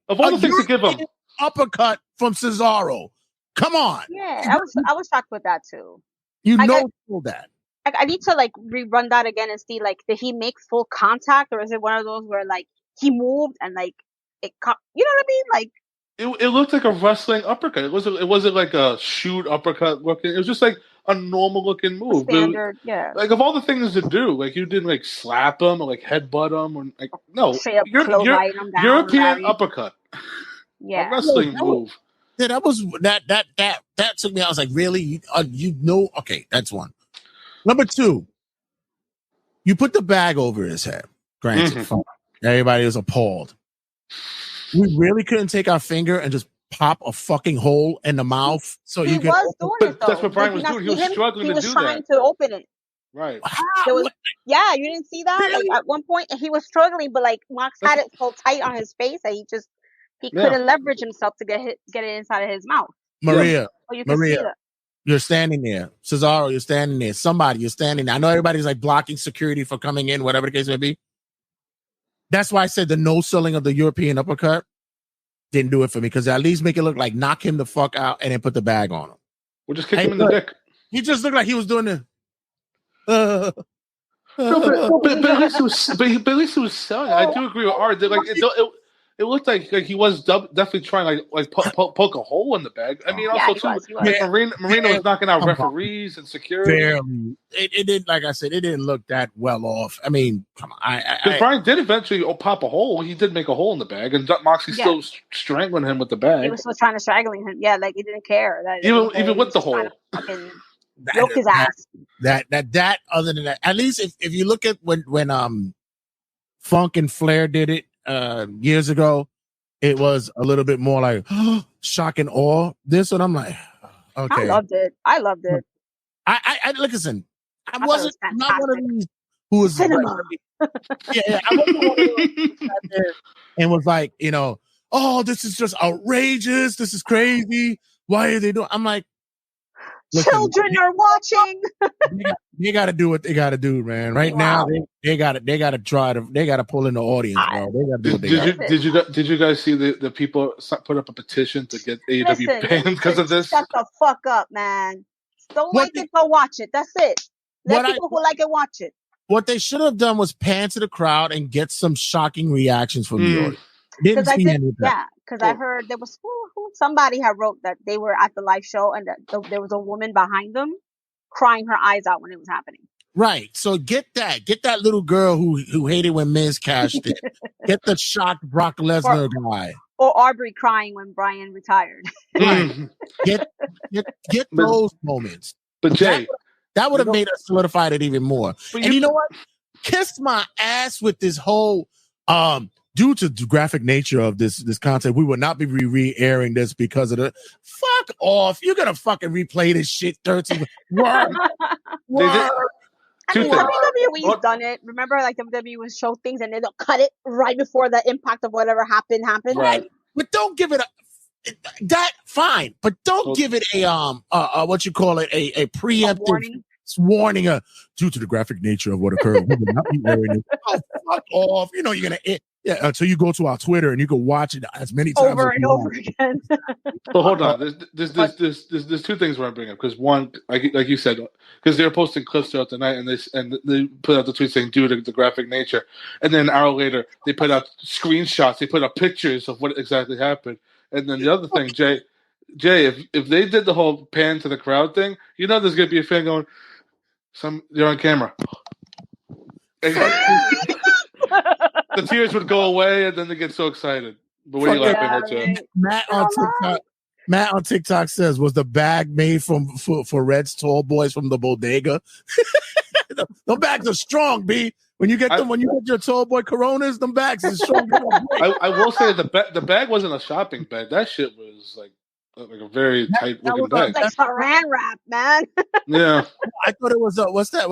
of all the things to give him, uppercut from Cesaro. Come on. Yeah, I was shocked with that too. You know that. I need to like rerun that again and see like, did he make full contact, or is it one of those where like he moved and like it caught? You know what I mean? Like it looked like a wrestling uppercut. It wasn't like a shoot uppercut looking. It was just like a normal looking move. Standard, Like of all the things to do, like you didn't like slap him or like headbutt him or like no. European uppercut. Yeah, a wrestling move. Yeah, that took me. I was like, really? You know? Okay, that's one. Number two, you put the bag over his head. Granted, everybody was appalled. We really couldn't take our finger and just pop a fucking hole in the mouth so he you could. Was doing it, though. That's what Brian was doing. He was struggling to do that. He was trying to open it. Right. Yeah, you didn't see that? Really? Like at one point he was struggling, but like Mox had it so tight on his face that he couldn't leverage himself to get it inside of his mouth. Maria, Maria, you're standing there. Cesaro, you're standing there. Somebody, you're standing there. I know everybody's like blocking security for coming in, whatever the case may be. That's why I said the no selling of the European uppercut didn't do it for me, because at least make it look like knock him the fuck out and then put the bag on him. We'll just kick him in the dick. He just looked like he was doing it. But at least he was selling. I do agree with Art. Like it looked like he was definitely trying like poke a hole in the bag. I mean, also too, Marino was knocking out referees and security. Barely. It didn't, like I said, it didn't look that well off. I mean, come on. Brian did eventually pop a hole. He did make a hole in the bag, and Moxley's still strangling him with the bag. He was still trying to strangling him. Yeah, like he didn't care. Even with the hole. Yoke his ass. That other than that, at least if you look at when Funk and Flair did it years ago, it was a little bit more like shock and awe. This one, I'm like, okay. I loved it. I listen. I wasn't not one of these who was cinema. I wasn't one of those and was like, oh, this is just outrageous. This is crazy. Why are they doing? I'm like, listen, children are watching. They got to do what they got to do, man. Right now, they got to pull in the audience, bro. They got to do what they got. Did you guys see the people put up a petition to get AEW banned because of this? Shut the fuck up, man. Don't like it, go watch it. That's it. Let people who like it watch it. What they should have done was pan to the crowd and get some shocking reactions from the audience. Didn't see any of that. Yeah, because I heard there was somebody had wrote that they were at the live show and that there was a woman behind them crying her eyes out when it was happening. Right. So get that little girl who hated when Miz cashed it. Get the shocked Brock Lesnar guy. Or Aubrey crying when Brian retired. Right. Get those moments. But Jay, that would have made us solidified it even more. And you know what? Kiss my ass with this whole due to the graphic nature of this content, we will not be re-airing this because of the fuck off. You're gonna fucking replay this shit 13. Word. I mean, WWE's done it. Remember, like WWE would show things and they'll cut it right before the impact of whatever happened. Right. But don't give it that fine. But don't give it a what you call it, a preemptive warning due to the graphic nature of what occurred. We will not be airing it. Oh, fuck off. You're gonna until you go to our Twitter and you can watch it as many times over and over again. But hold on, there's two things where I bring up, because one, like you said, because they're posting clips throughout the night and they put out the tweet saying due to the graphic nature, and then an hour later they put out screenshots, they put out pictures of what exactly happened, and then the other thing, Jay, if they did the whole pan to the crowd thing, there's gonna be a fan going, you're on camera. The tears would go away, and then they get so excited. But what are you laughing at, Joe? Right. Matt on TikTok says, "Was the bag made for Red's tall boys from the bodega?" Them bags are strong, B. When you get your tall boy Coronas, them bags are strong. I will say the bag wasn't a shopping bag. That shit was like a very tight looking bag. Like saran wrap, man. Yeah. I thought it was what's that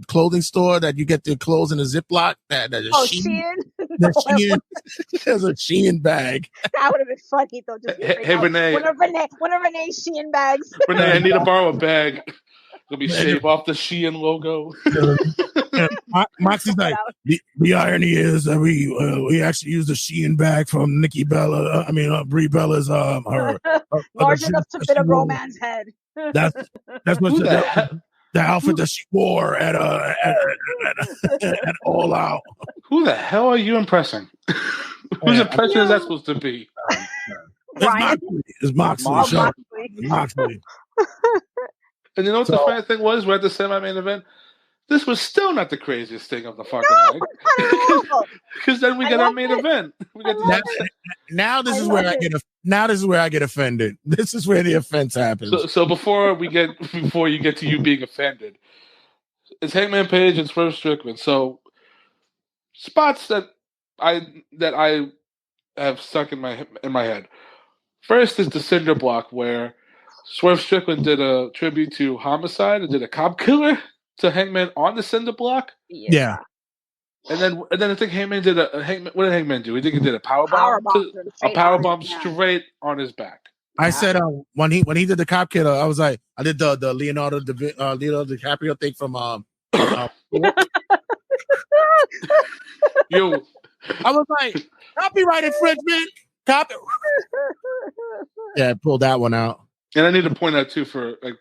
clothing store that you get the clothes in a Ziploc? Shein. Shein. There's a Shein bag. That would have been funny though. Just hey Renee. One of Renee's Shein bags. Renee, I need to borrow a bag. It'll be shaved off the Shein logo. Moxie's like, the irony is that we actually used a Shein bag from Nikki Bella. Brie Bella's her large enough to fit a grown man's head. That's what the outfit that she wore at All Out. Who the hell are you impressing? Whose impression is that supposed to be? It's Moxley. And you know what the funny thing was? We're at the semi-main event. This was still not the craziest thing of the fucking night. Because then we get our main event. Now this is where I get offended. This is where the offense happens. So before you get to you being offended, it's Hangman Page and Swerve Strickland. So spots that I have stuck in my head. First is the Cinder Block, where Swerve Strickland did a tribute to Homicide and did a cop killer to Hangman on the Cinder Block. Yeah. And then I think Hangman did what did Hangman do? He did a powerbomb straight on his back. I said when he did the cop killer, I was like, I did the Leonardo DiCaprio thing from Yo, I was like, copyright infringement. Yeah, I pulled that one out. And I need to point out too,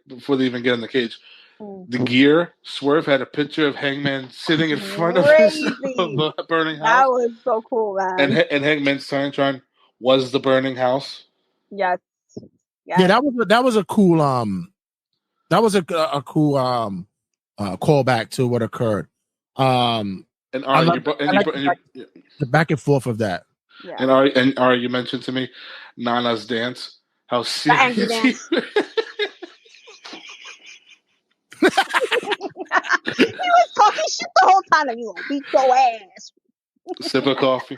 before they even get in the cage, the gear. Swerve had a picture of Hangman sitting in front of the burning house. That was so cool, man. And Hangman's Tron was the burning house. Yes. Yeah, that was a cool callback to what occurred. And the back and forth of that. Yeah. And Ari, you mentioned to me Nana's dance. How serious he was talking shit the whole time, and you gonna beat your ass. Sip of coffee.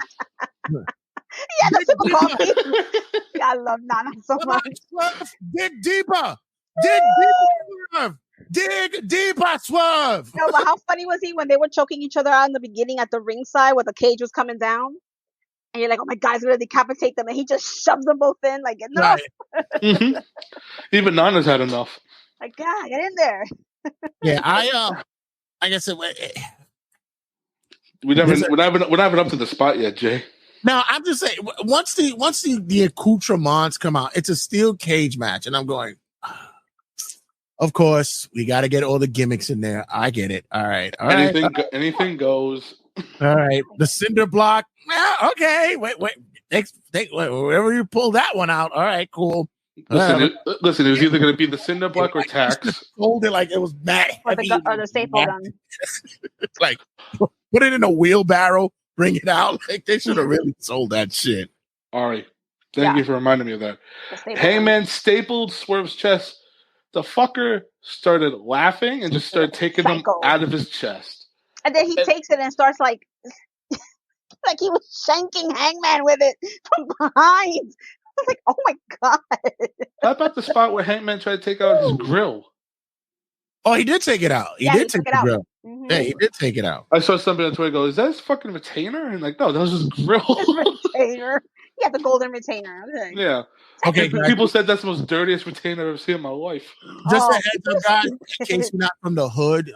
Yeah, the sip of coffee. I love Nana so much. Dig deeper, Swerve. Dig deeper, Swerve. No, but how funny was he when they were choking each other out in the beginning at the ringside where the cage was coming down? And you're like, oh my God, he's going to decapitate them. And he just shoves them both in. Like, enough. Right. Mm-hmm. Even Nana's had enough. Like, God, get in there. Yeah, I guess we're not up to the spot yet, Jay. No, I'm just saying, once the accoutrements come out, it's a steel cage match. And I'm going, of course, we got to get all the gimmicks in there. I get it. All right. Anything goes. All right. The Cinder Block. Yeah, okay. Wait. Wherever you pull that one out. All right, cool. Listen, it was either going to be the Cinder Block or Tax. Hold it like it was mad heavy. Or the staple gun. Like, put it in a wheelbarrow, bring it out. Like, they should have really sold that shit. Ari, thank you for reminding me of that. Hangman stapled Swerve's chest. The fucker started laughing and just started taking them out of his chest. And then he takes it and starts like he was shanking Hangman with it from behind. I was like, oh my God. How about the spot where Hangman tried to take out his grill? Oh, he did take it out. He did take the grill. Mm-hmm. Yeah, he did take it out. I saw somebody on Twitter go, is that his fucking retainer? And like, no, that was his grill. Retainer. He had the golden retainer. Okay. Yeah. Okay. People said that's the most dirtiest retainer I've ever seen in my life. Just a heads up, guys, in case you're not from the hood.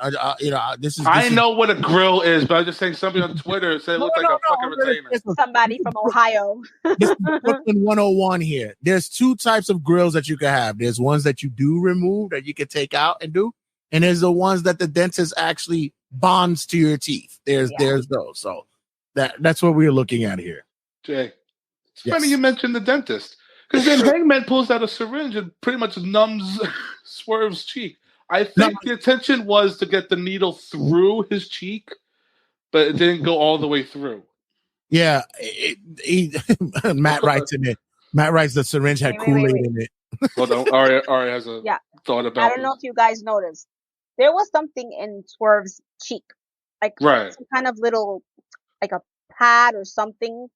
This is. I know what a grill is, but I'm just saying somebody on Twitter said it looked like a fucking retainer. Somebody from Ohio. This is Brooklyn 101 here. There's two types of grills that you can have. There's ones that you do remove that you can take out and do, and there's the ones that the dentist actually bonds to your teeth. There's those. So that's what we're looking at here. Jay, it's funny you mentioned the dentist. Because then Hangman pulls out a syringe and pretty much numbs Swerve's cheek. I think the intention was to get the needle through his cheek, but it didn't go all the way through. Yeah, Matt writes in it. Matt writes the syringe had Kool-Aid in it. Hold on, Ari has a thought about. I don't know if you guys noticed. There was something in Swerve's cheek, like some kind of little, like a pad or something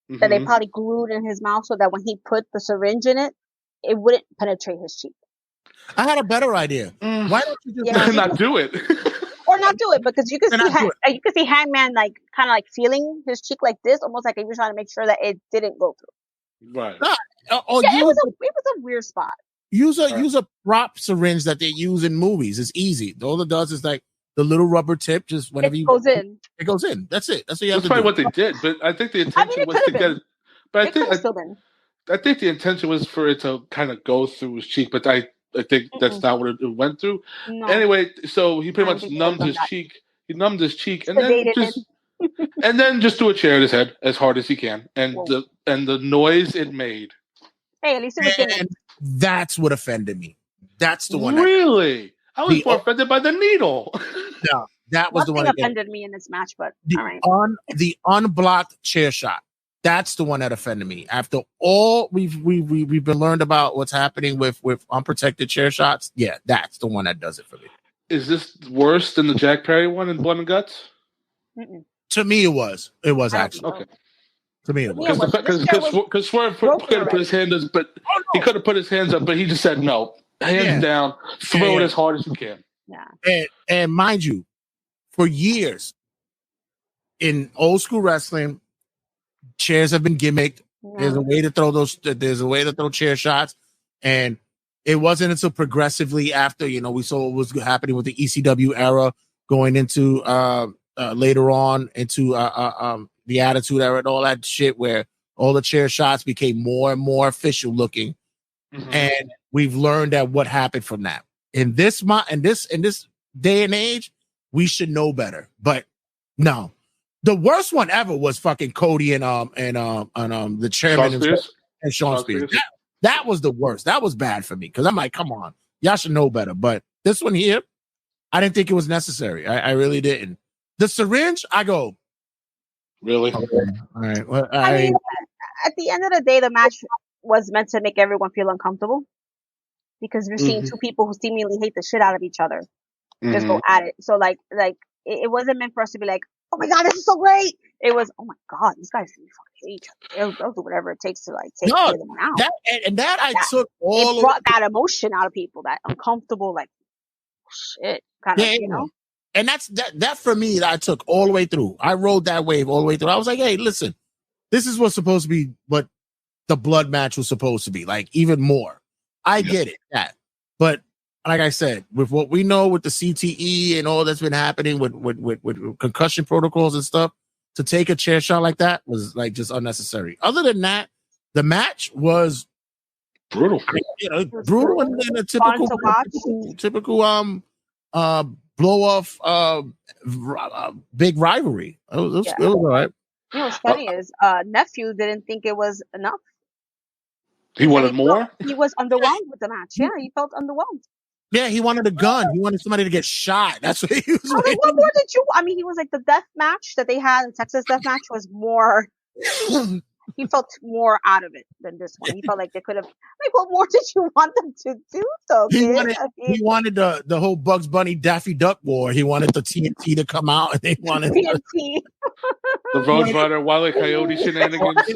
that they probably glued in his mouth so that when he put the syringe in it, it wouldn't penetrate his cheek. I had a better idea. Why don't you just not do it? Or not do it, because you can see Hangman like kind of like feeling his cheek like this, almost like he was trying to make sure that it didn't go through. Right. It was a weird spot. Use a prop syringe that they use in movies. It's easy. All it does is like the little rubber tip. Just whenever it goes in. That's it. That's what you have to do. That's probably what they did. But I think the intention was to get it. But I think the intention was for it to kind of go through his cheek. But I think that's not what it went through. No. Anyway, so he pretty much numbed his cheek. He numbed his cheek and then just threw a chair at his head as hard as he can. And the noise it made. Hey, at least it was getting. That's what offended me. That's the one. Really? I was more offended by the needle. No, that was the one that offended me in this match. But all right. The unblocked chair shot. That's the one that offended me. After all we've been learned about what's happening with unprotected chair shots, yeah, that's the one that does it for me. Is this worse than the Jack Perry one in Blood and Guts? Mm-mm. To me, it was. It was actually okay. To me, it was because Swerve could have put his hands up, but he could have put his hands up, but he just said no, hands down, throw it as hard as you can. Yeah. And mind you, for years in old school wrestling, chairs have been gimmicked. Yeah. There's a way to throw There's a way to throw chair shots, and it wasn't until progressively after we saw what was happening with the ECW era, going into later on into the Attitude Era and all that shit, where all the chair shots became more and more official looking, and we've learned that what happened from that. In this day and age, we should know better. But no, the worst one ever was fucking Cody and the chairman and Sean Spears. That was the worst. That was bad for me because I'm like, come on, y'all should know better. But this one here, I didn't think it was necessary. I really didn't. The syringe, I go, really? Okay. All right. Well, I mean, at the end of the day, the match was meant to make everyone feel uncomfortable because you're seeing two people who seemingly hate the shit out of each other just go at it. So like it wasn't meant for us to be like, oh my god, this is so great. It was, oh my god, these guys fucking hate each other. They'll do whatever it takes to like take them out. It brought that emotion out of people, that uncomfortable, like shit kind of, And that for me, that I took all the way through. I rode that wave all the way through. I was like, hey, listen, this is what's supposed to be what the blood match was supposed to be, like even more. I get it, but like I said, with what we know with the CTE and all that's been happening with concussion protocols and stuff, to take a chair shot like that was like just unnecessary. Other than that, the match was brutal. Brutal and then a typical blow off big rivalry. It was all right. You know what's funny is Nephew didn't think it was enough. He wanted more? He was underwhelmed with the match. Yeah, he felt underwhelmed. Yeah, he wanted a gun. He wanted somebody to get shot. That's what he was. What more did you? I mean, he was like the death match that they had in Texas Death Match was more. He felt more out of it than this one. He felt like they could have. Like, what more did you want them to do, though? He wanted the whole Bugs Bunny Daffy Duck war. He wanted the TNT to come out, and they wanted TNT. The Roadrunner Wile E. Coyote shenanigans. He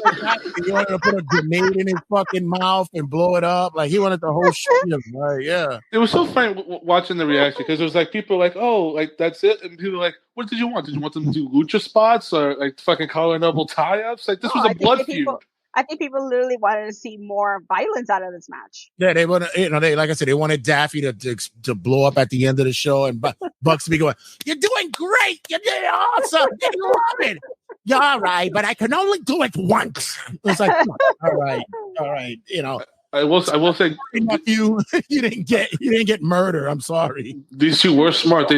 wanted to put a grenade in his fucking mouth and blow it up. Like he wanted the whole shit. Right? Yeah. It was so funny watching the reaction because it was like people were like, oh, like that's it, and people were like, what did you want? Did you want them to do lucha spots or like fucking collar and double tie-ups? Like this was a blood feud. I think people literally wanted to see more violence out of this match. Yeah, they wanted, they like I said, they wanted Daffy to blow up at the end of the show, and Bucks to be going, "You're doing great, you're doing awesome, you love it. You're all right, but I can only do it once." It's like, all right, I will say, you didn't get murder. I'm sorry. These two were smart.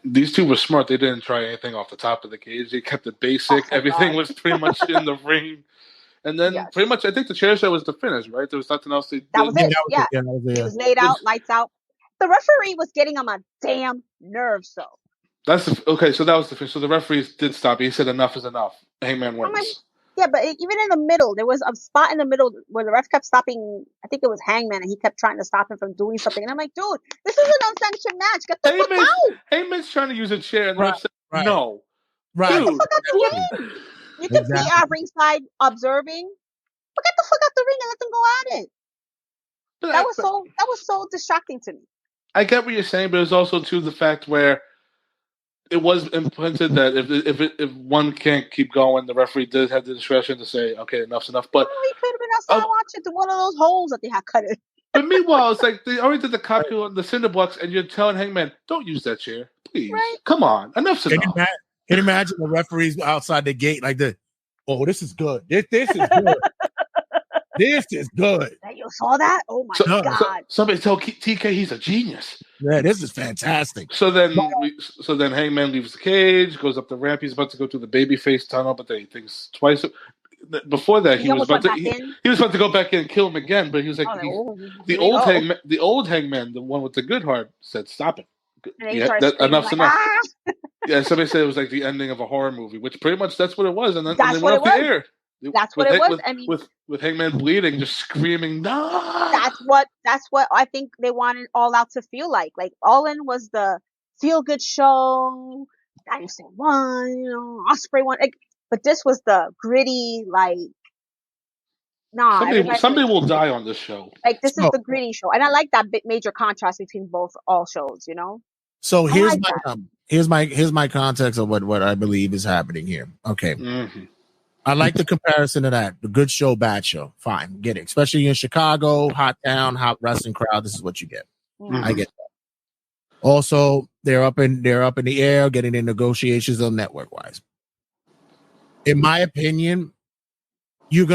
These two were smart. They didn't try anything off the top of the cage. They kept it basic. Everything was pretty much in the ring. And then pretty much, I think the chair shot was the finish, right? There was nothing else. That was it. Yeah. It was laid out, lights out. The referee was getting on my damn nerves, though. Okay, so that was the finish. So the referees did stop. He said enough is enough. Hangman wins. I'm like, yeah, but even in the middle, there was a spot in the middle where the ref kept stopping. I think it was Hangman, and he kept trying to stop him from doing something. And I'm like, dude, this is an unsanctioned match. Get the fuck out. Heyman's trying to use a chair, and the Right, ref said, right. no. Right. Get the fuck out the ring. You can be at ringside observing, but get the fuck out the ring and let them go at it. That was so distracting to me. I get what you're saying, but it's also too the fact where it was implemented that if one can't keep going, the referee did have the discretion to say, okay, enough's enough. But he could have been outside watching through one of those holes that they had cut it. But meanwhile, it's like they already did the cop kill on the cinder blocks, and you're telling Hangman, don't use that chair, please. Right? Come on, enough's enough. Can you imagine the referees outside the gate like this? Oh, this is good. This is good. This is good. You saw that? Oh my god! Somebody tell TK he's a genius. Yeah, this is fantastic. So then Hangman leaves the cage, goes up the ramp. He's about to go through the babyface tunnel, but then he thinks twice. Before that, he was about to go back in and kill him again, but he was like, the old Hangman, the one with the good heart, said, "Stop it! Enough's enough." Yeah, somebody said it was like the ending of a horror movie, which pretty much that's what it was, and then they went up the air. That's what it was. I mean, with Hangman bleeding, just screaming, "No!" That's what I think they wanted All Out to feel like. Like All In was the feel good show. Dynasty won, Osprey won, but this was the gritty, like. Nah, somebody will die on this show. Like this is the gritty show, and I like that major contrast between all shows. So here's my context of what I believe is happening here. Okay. Mm-hmm. I like the comparison to that. The good show, bad show. Fine. Get it. Especially in Chicago, hot town, hot wrestling crowd. This is what you get. Mm-hmm. I get that. Also, they're up in the air, getting in negotiations on network wise. In my opinion, you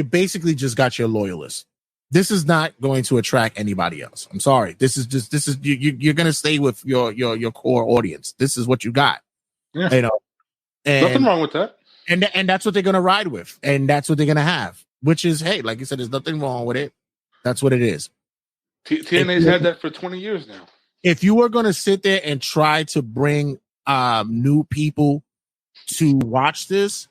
basically just got your loyalists. This is not going to attract anybody else. I'm sorry. You're gonna stay with your core audience. This is what you got. Yeah. And nothing wrong with that. And that's what they're gonna ride with, and that's what they're gonna have. Which is, hey, like you said, there's nothing wrong with it. That's what it is. TNA's had that for 20 years now. If you were gonna sit there and try to bring new people to watch this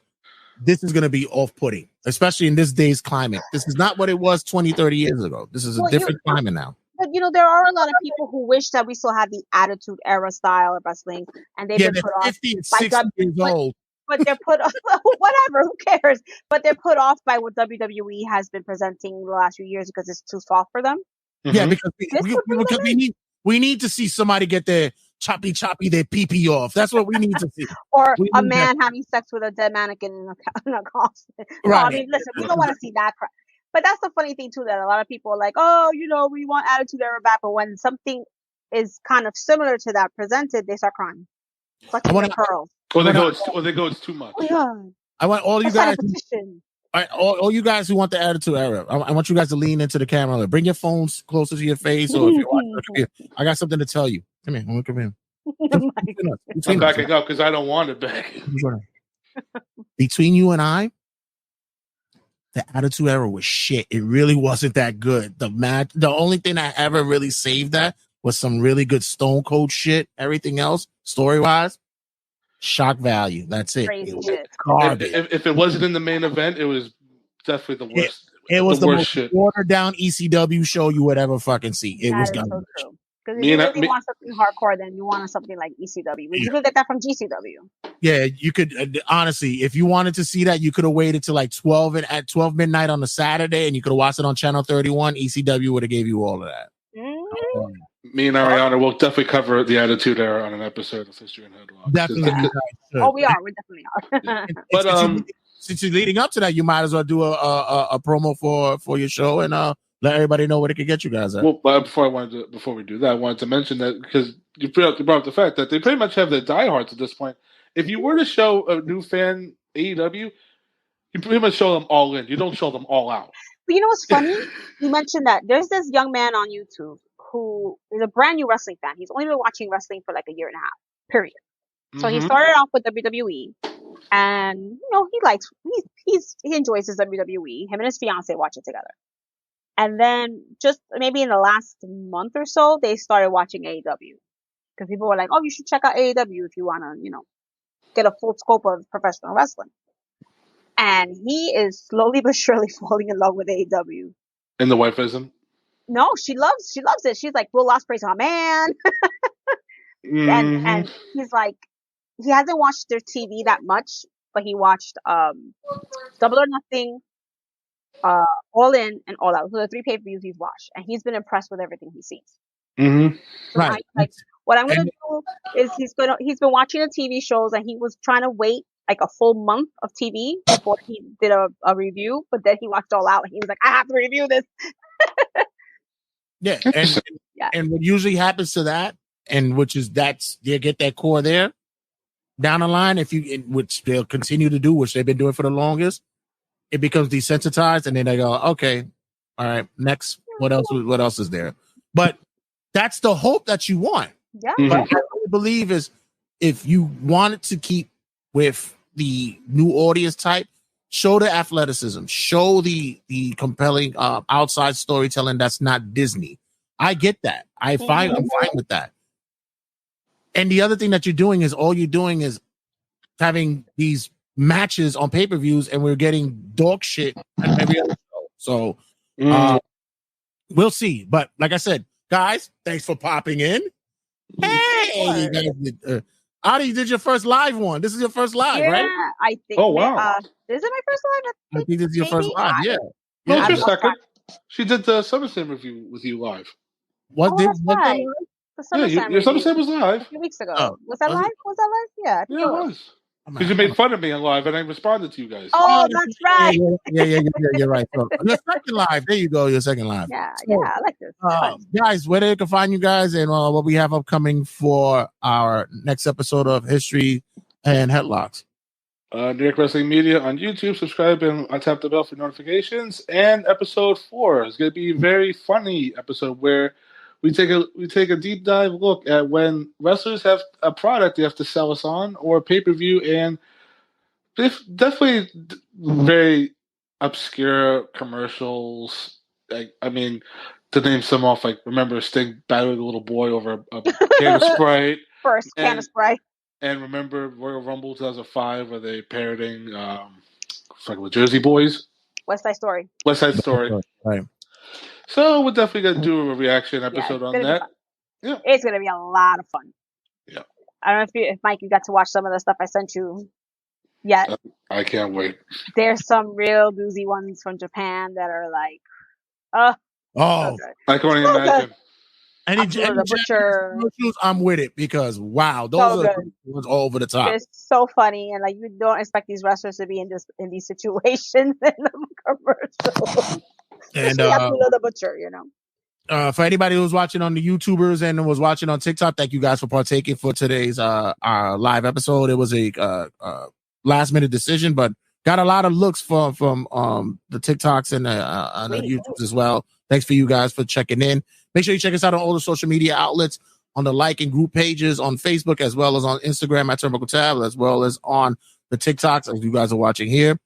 is gonna be off-putting, especially in this day's climate. This is not what it was 20, 30 years ago. This is a different climate now. But there are a lot of people who wish that we still had the Attitude Era style of wrestling, and they've been put 50 and 60 years old. But they're put off, whatever, who cares? But they're put off by what WWE has been presenting the last few years because it's too soft for them. Yeah, because we need to see somebody get their choppy their pee off. That's what we need to see. Or a man having sex with a dead mannequin in a coffin. Right. I mean, listen, we don't want to see that crap. But that's the funny thing too, that a lot of people are like, oh, we want Attitude Era back, but when something is kind of similar to that presented, they start crying. Clutching their pearls. Or they go, it's too much. Oh, God. I want all you guys. All you guys who want the Attitude Era, I want you guys to lean into the camera. Bring your phones closer to your face, or if you're watching, I got something to tell you. Come here. Come here. I'm backing up because I don't want it back. Between you and I, the Attitude Era was shit. It really wasn't that good. The only thing that ever really saved that was some really good Stone Cold shit. Everything else, story-wise, shock value. That's it. Crazy shit. If it wasn't in the main event, it was definitely the worst. It was the worst most watered down ECW show you would ever fucking see. It was garbage. So true. Because if you really want something hardcore, then you want something like ECW. You could get that from GCW. Yeah, you could. Honestly, if you wanted to see that, you could have waited till like 12 midnight on a Saturday, and you could have watched it on Channel 31. ECW would have gave you all of that. Mm-hmm. Me and Ariana will definitely cover the Attitude Era on an episode of History and Headlocks. Definitely. We definitely are. Yeah. But since you're leading up to that, you might as well do a promo for your show and let everybody know where they can get you guys at. Well, but before we do that, I wanted to mention that because you brought up the fact that they pretty much have the diehards at this point. If you were to show a new fan AEW, you pretty much show them All In. You don't show them All Out. But you know what's funny? You mentioned that there's this young man on YouTube who is a brand new wrestling fan. He's only been watching wrestling for like a year and a half, period. So he started off with WWE, and he enjoys his WWE. Him and his fiance watch it together. And then just maybe in the last month or so, they started watching AEW because people were like, "Oh, you should check out AEW if you want to, get a full scope of professional wrestling." And he is slowly but surely falling in love with AEW. And the wife isn't. No, she loves it. She's like, Will Ospreay's our man. And he's like, he hasn't watched their TV that much, but he watched Double or Nothing, All In, and All Out. So the 3 pay-per-views he's watched, and he's been impressed with everything he sees. So Right. like, what I'm gonna do is he's been watching the TV shows, and he was trying to wait like a full month of TV before he did a review, but then he watched All Out, and he was like, I have to review this. Yeah, and what usually happens to that, and which is they get that core there down the line. Which they'll continue to do, which they've been doing for the longest, it becomes desensitized, and then they go, okay, all right, next, what else is there? But that's the hope that you want. Yeah. But what I believe is, if you wanted to keep with the new audience type, show the athleticism, show the compelling outside storytelling that's not Disney. I get that. I'm fine with that. And the other thing that you're doing is having these matches on pay-per-views, and we're getting dog shit on every other show. So we'll see. But like I said, guys, thanks for popping in. Hey, you guys Adi, you did your first live one. This is your first live, right? I think. Oh, wow. Is it my first live? I think this is your first live. Yeah. No, Yeah. it's your second. She did the SummerSlam review with you live. That's right. The SummerSlam your SummerSlam was live. a few weeks ago. Oh, was that was live? it? Was that live? Yeah, I think it was. Because you made fun of me on live, and I responded to you guys. Oh, that's right. Yeah, you're right. So, your second live. There you go. Your second live. Yeah, So, I like this. Guys, where they can find you guys, and what we have upcoming for our next episode of History and Headlocks. New York Wrestling Media on YouTube. Subscribe and tap the bell for notifications. And episode 4 is going to be a very funny episode where we take a deep dive look at when wrestlers have a product they have to sell us on, or a pay-per-view, and definitely very obscure commercials. I mean, to name some off, like, remember Sting battling a little boy over a can of Sprite. First can of Sprite. And remember Royal Rumble 2005, where they parroting with Jersey Boys? West Side Story. Right. So we're definitely going to do a reaction episode on that. Yeah. It's going to be a lot of fun. Yeah. I don't know if Mike, you got to watch some of the stuff I sent you yet. I can't wait. There's some real doozy ones from Japan that are like, so I can't even imagine. Any the Butcher commercials, I'm with it, because wow, those are ones all over the top. It's so funny, and like, you don't expect these wrestlers to be in these situations in the commercials. And the Butcher, for anybody who's watching on the YouTubers and was watching on TikTok, thank you guys for partaking for today's our live episode. It was a last minute decision, but got a lot of looks from the TikToks and the YouTubes as well. Thanks for you guys for checking in. Make sure you check us out on all the social media outlets, on the like and group pages on Facebook, as well as on Instagram at Turnbuckle Tab, as well as on the TikToks, as you guys are watching here.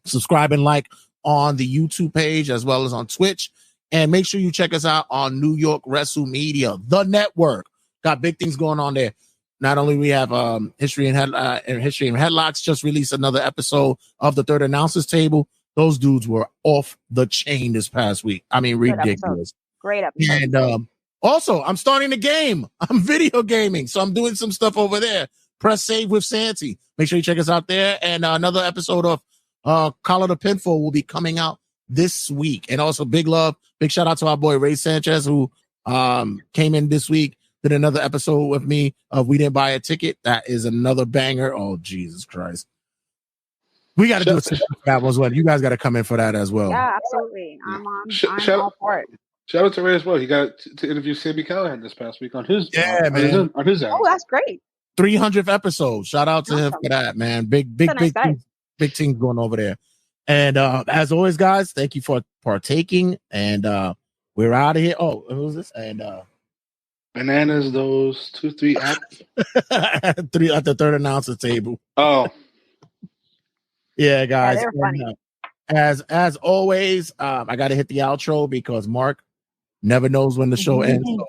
Subscribe and like on the YouTube page, as well as on Twitch. And make sure you check us out on New York Wrestle Media, the network. Got big things going on there. Not only we have History and Headlocks just released another episode of the Third Announcers Table. Those dudes were off the chain this past week. I mean, ridiculous. Great episode. And also, I'm starting the game. I'm video gaming, so I'm doing some stuff over there. Press save with Santy. Make sure you check us out there. And another episode of Collar the Pinfall will be coming out this week. And also, big shout out to our boy Ray Sanchez, who came in this week, did another episode with me of We Didn't Buy a Ticket. That is another banger. Oh, Jesus Christ. We got to do that as well. You guys got to come in for that as well. Yeah, absolutely. I'm all for it. Shout out to Ray as well. He got to interview Sammy Callahan this past week on his man. On his end. Oh, that's great. 300th episode. Shout out to him for that, man. Big things going over there. And as always, guys, thank you for partaking. And we're out of here. Oh, who's this? And Bananas, those 2-3 apps. 3 at the Third Announcer Table. Oh. Yeah, guys. Yeah, they're funny. As always, I got to hit the outro because Mark never knows when the show ends. So,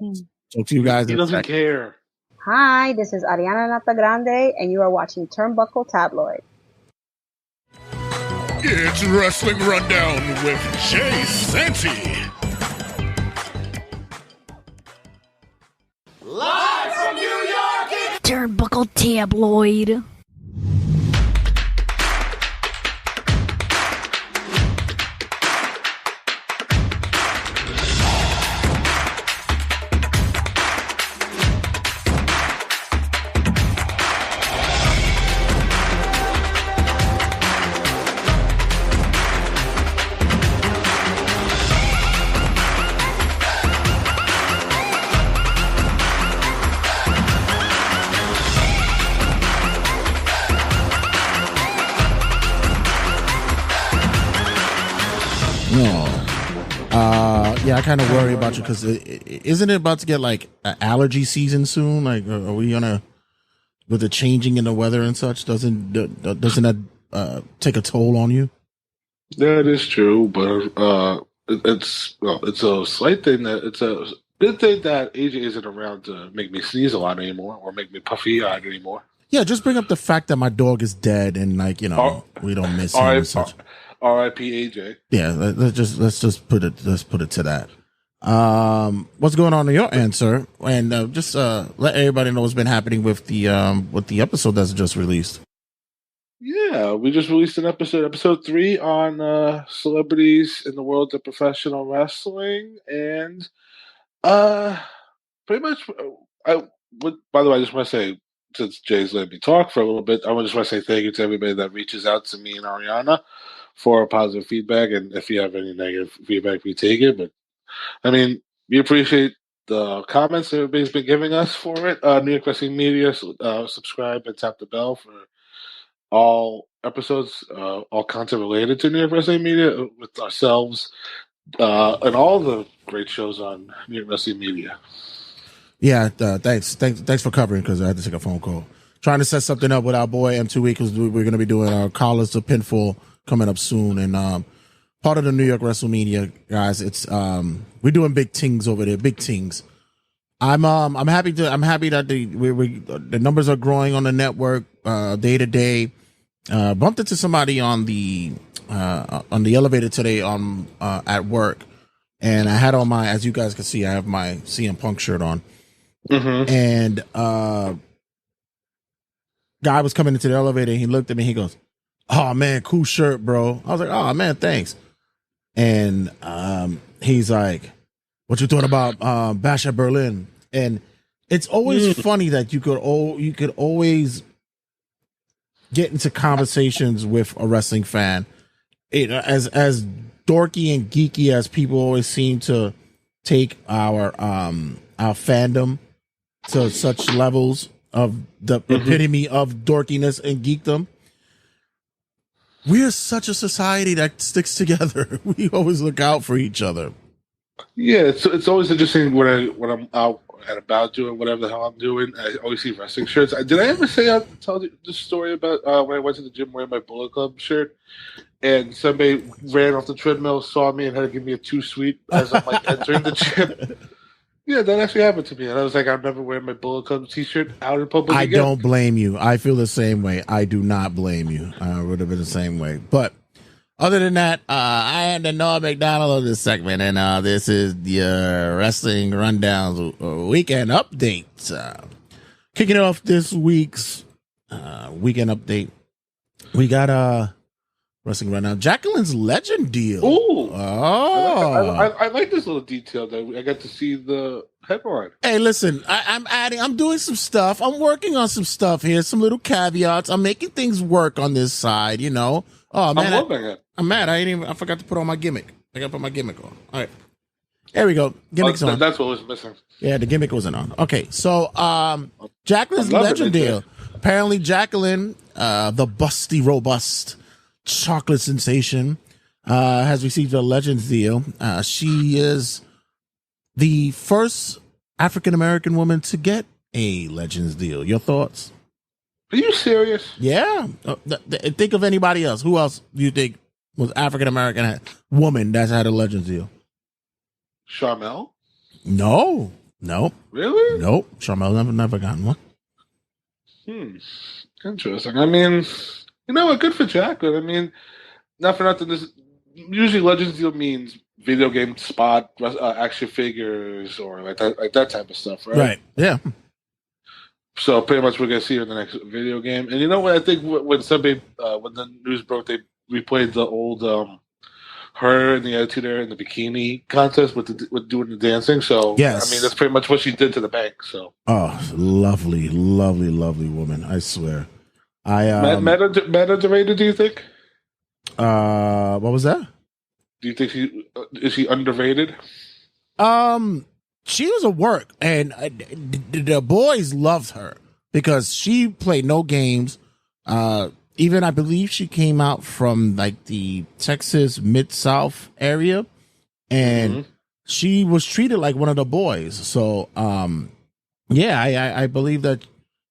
talk to you guys. He doesn't care. Hi, this is Ariana Natagrande, and you are watching Turnbuckle Tabloid. It's Wrestling Rundown with Jay Santy. Live from New York, it's Turnbuckle Tabloid. Yeah, I kind of worry about you because isn't it about to get like an allergy season soon? Like, are we gonna, with the changing in the weather and such, doesn't that take a toll on you? That is true, but it's a slight thing that it's a good thing that AJ isn't around to make me sneeze a lot anymore or make me puffy eyed anymore. Yeah, just bring up the fact that my dog is dead and like we don't miss him and such. R.I.P. AJ. Yeah, let's just put it to that. What's going on your end, sir? And just let everybody know what's been happening with the episode that's just released. Yeah, we just released an episode 3 on celebrities in the world of professional wrestling, and pretty much I would. By the way, I just want to say, since Jay's let me talk for a little bit, I just want to say thank you to everybody that reaches out to me and Ariana for positive feedback, and if you have any negative feedback, we take it. But I mean, we appreciate the comments everybody's been giving us for it. New York Wrestling Media, subscribe and tap the bell for all episodes, all content related to New York Wrestling Media with ourselves, and all the great shows on New York Wrestling Media. Yeah, thanks for covering because I had to take a phone call. Trying to set something up with our boy M2E because we're going to be doing our Collars to Pinfall coming up soon, and part of the New York Wrestle Media guys. It's we're doing big things over there, big things. I'm happy that the numbers are growing on the network day to day. Bumped into somebody on the elevator today at work, and I had on my, as you guys can see, I have my CM Punk shirt on, and guy was coming into the elevator. And he looked at me. He goes, "Oh man, cool shirt, bro." I was like, "Oh man, thanks." And he's like, "What you thought about Bash at Berlin?" And it's always funny that you could always get into conversations with a wrestling fan. As dorky and geeky as people always seem to take our fandom to such levels of the epitome of dorkiness and geekdom. We're such a society that sticks together. We always look out for each other. Yeah, it's always interesting when I'm out and about doing whatever the hell I'm doing. I always see wrestling shirts. Did I ever tell you the story about when I went to the gym wearing my Bullet Club shirt, and somebody ran off the treadmill, saw me, and had to give me a too sweet as I'm like entering the gym? Yeah, that actually happened to me, and I was like, I'm never wearing my Bullet Club T-shirt out in public again. I don't blame you. I feel the same way. I do not blame you. I would have been the same way. But other than that, I am the Noah McDonald of this segment, and this is the Wrestling Rundowns weekend update. Kicking off this week's weekend update, we got Wrestling Rundown, Jacqueline's Legend deal. Ooh. Oh. I like this little detail that I got to see the headline. Hey, listen, I'm doing some stuff. I'm working on some stuff here, some little caveats. I'm making things work on this side, you know. Oh, man. I'm loving it. I'm mad. I forgot to put on my gimmick. I got to put my gimmick on. All right. There we go. Gimmick's on. That's what was missing. Yeah, the gimmick wasn't on. Okay, so Jacqueline's Legend deal. Apparently, Jacqueline, the busty, robust chocolate sensation, has received a Legends deal. She is the first African-American woman to get a Legends deal. Your thoughts? Are you serious? Yeah. Think of anybody else. Who else do you think Most African American woman that's had a Legends deal. Sharmell? No. Really? Nope. Sharmell never gotten one. Interesting. I mean, you know what? Good for Jack. But I mean, not for nothing. This usually Legends deal means video game spot, action figures, or like that type of stuff, right? Right. Yeah. So pretty much we're gonna see her in the next video game. And you know what? I think when somebody when the news broke, they replayed the old her and the Attitude Era in the bikini contest with doing the dancing. So yes. I mean that's pretty much what she did to the bank. So lovely woman. I swear. I meta-rated, do you think? What was that? Do you think is she underrated? She was a work, and the boys loved her because she played no games. Even I believe she came out from like the Texas Mid-South area, and she was treated like one of the boys. So, yeah, I believe that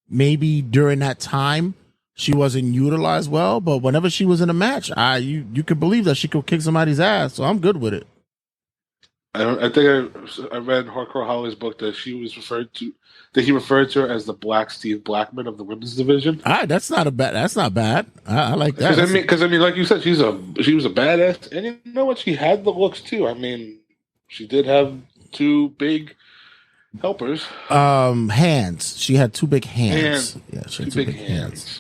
maybe during that time she wasn't utilized well, but whenever she was in a match, you could believe that she could kick somebody's ass. So I'm good with it. I think I read Hardcore Holly's book that he referred to her as the Black Steve Blackman of the women's division. That's not bad. I like that. Because I mean, like you said, she was a badass, and you know what? She had the looks too. I mean, she did have two big helpers. Hands. She had two big hands. Yeah, she had two big hands.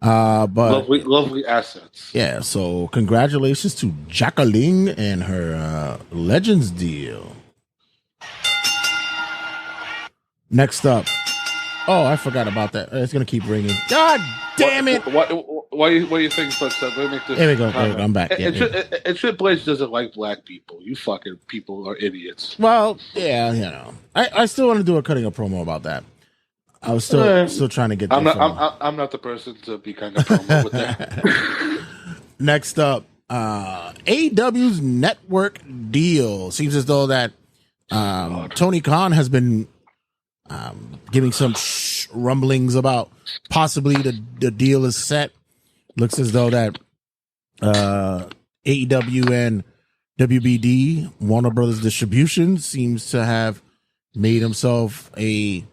But lovely assets. Yeah, so congratulations to Jacqueline and her Legends deal. Next up. Oh, I forgot about that. It's gonna keep ringing. God damn it! What do you think? Let me make this. There we go. I'm back. And Triple H doesn't like black people. You fucking people are idiots. Well, yeah, you know. I still want to do a cutting a promo about that. I was still trying to get. I'm not the person to be kind of promo with that. Next up, AEW's network deal. Seems as though that Tony Khan has been giving some rumblings about possibly the deal is set. Looks as though that AEW and WBD, Warner Brothers Distribution, seems to have made himself a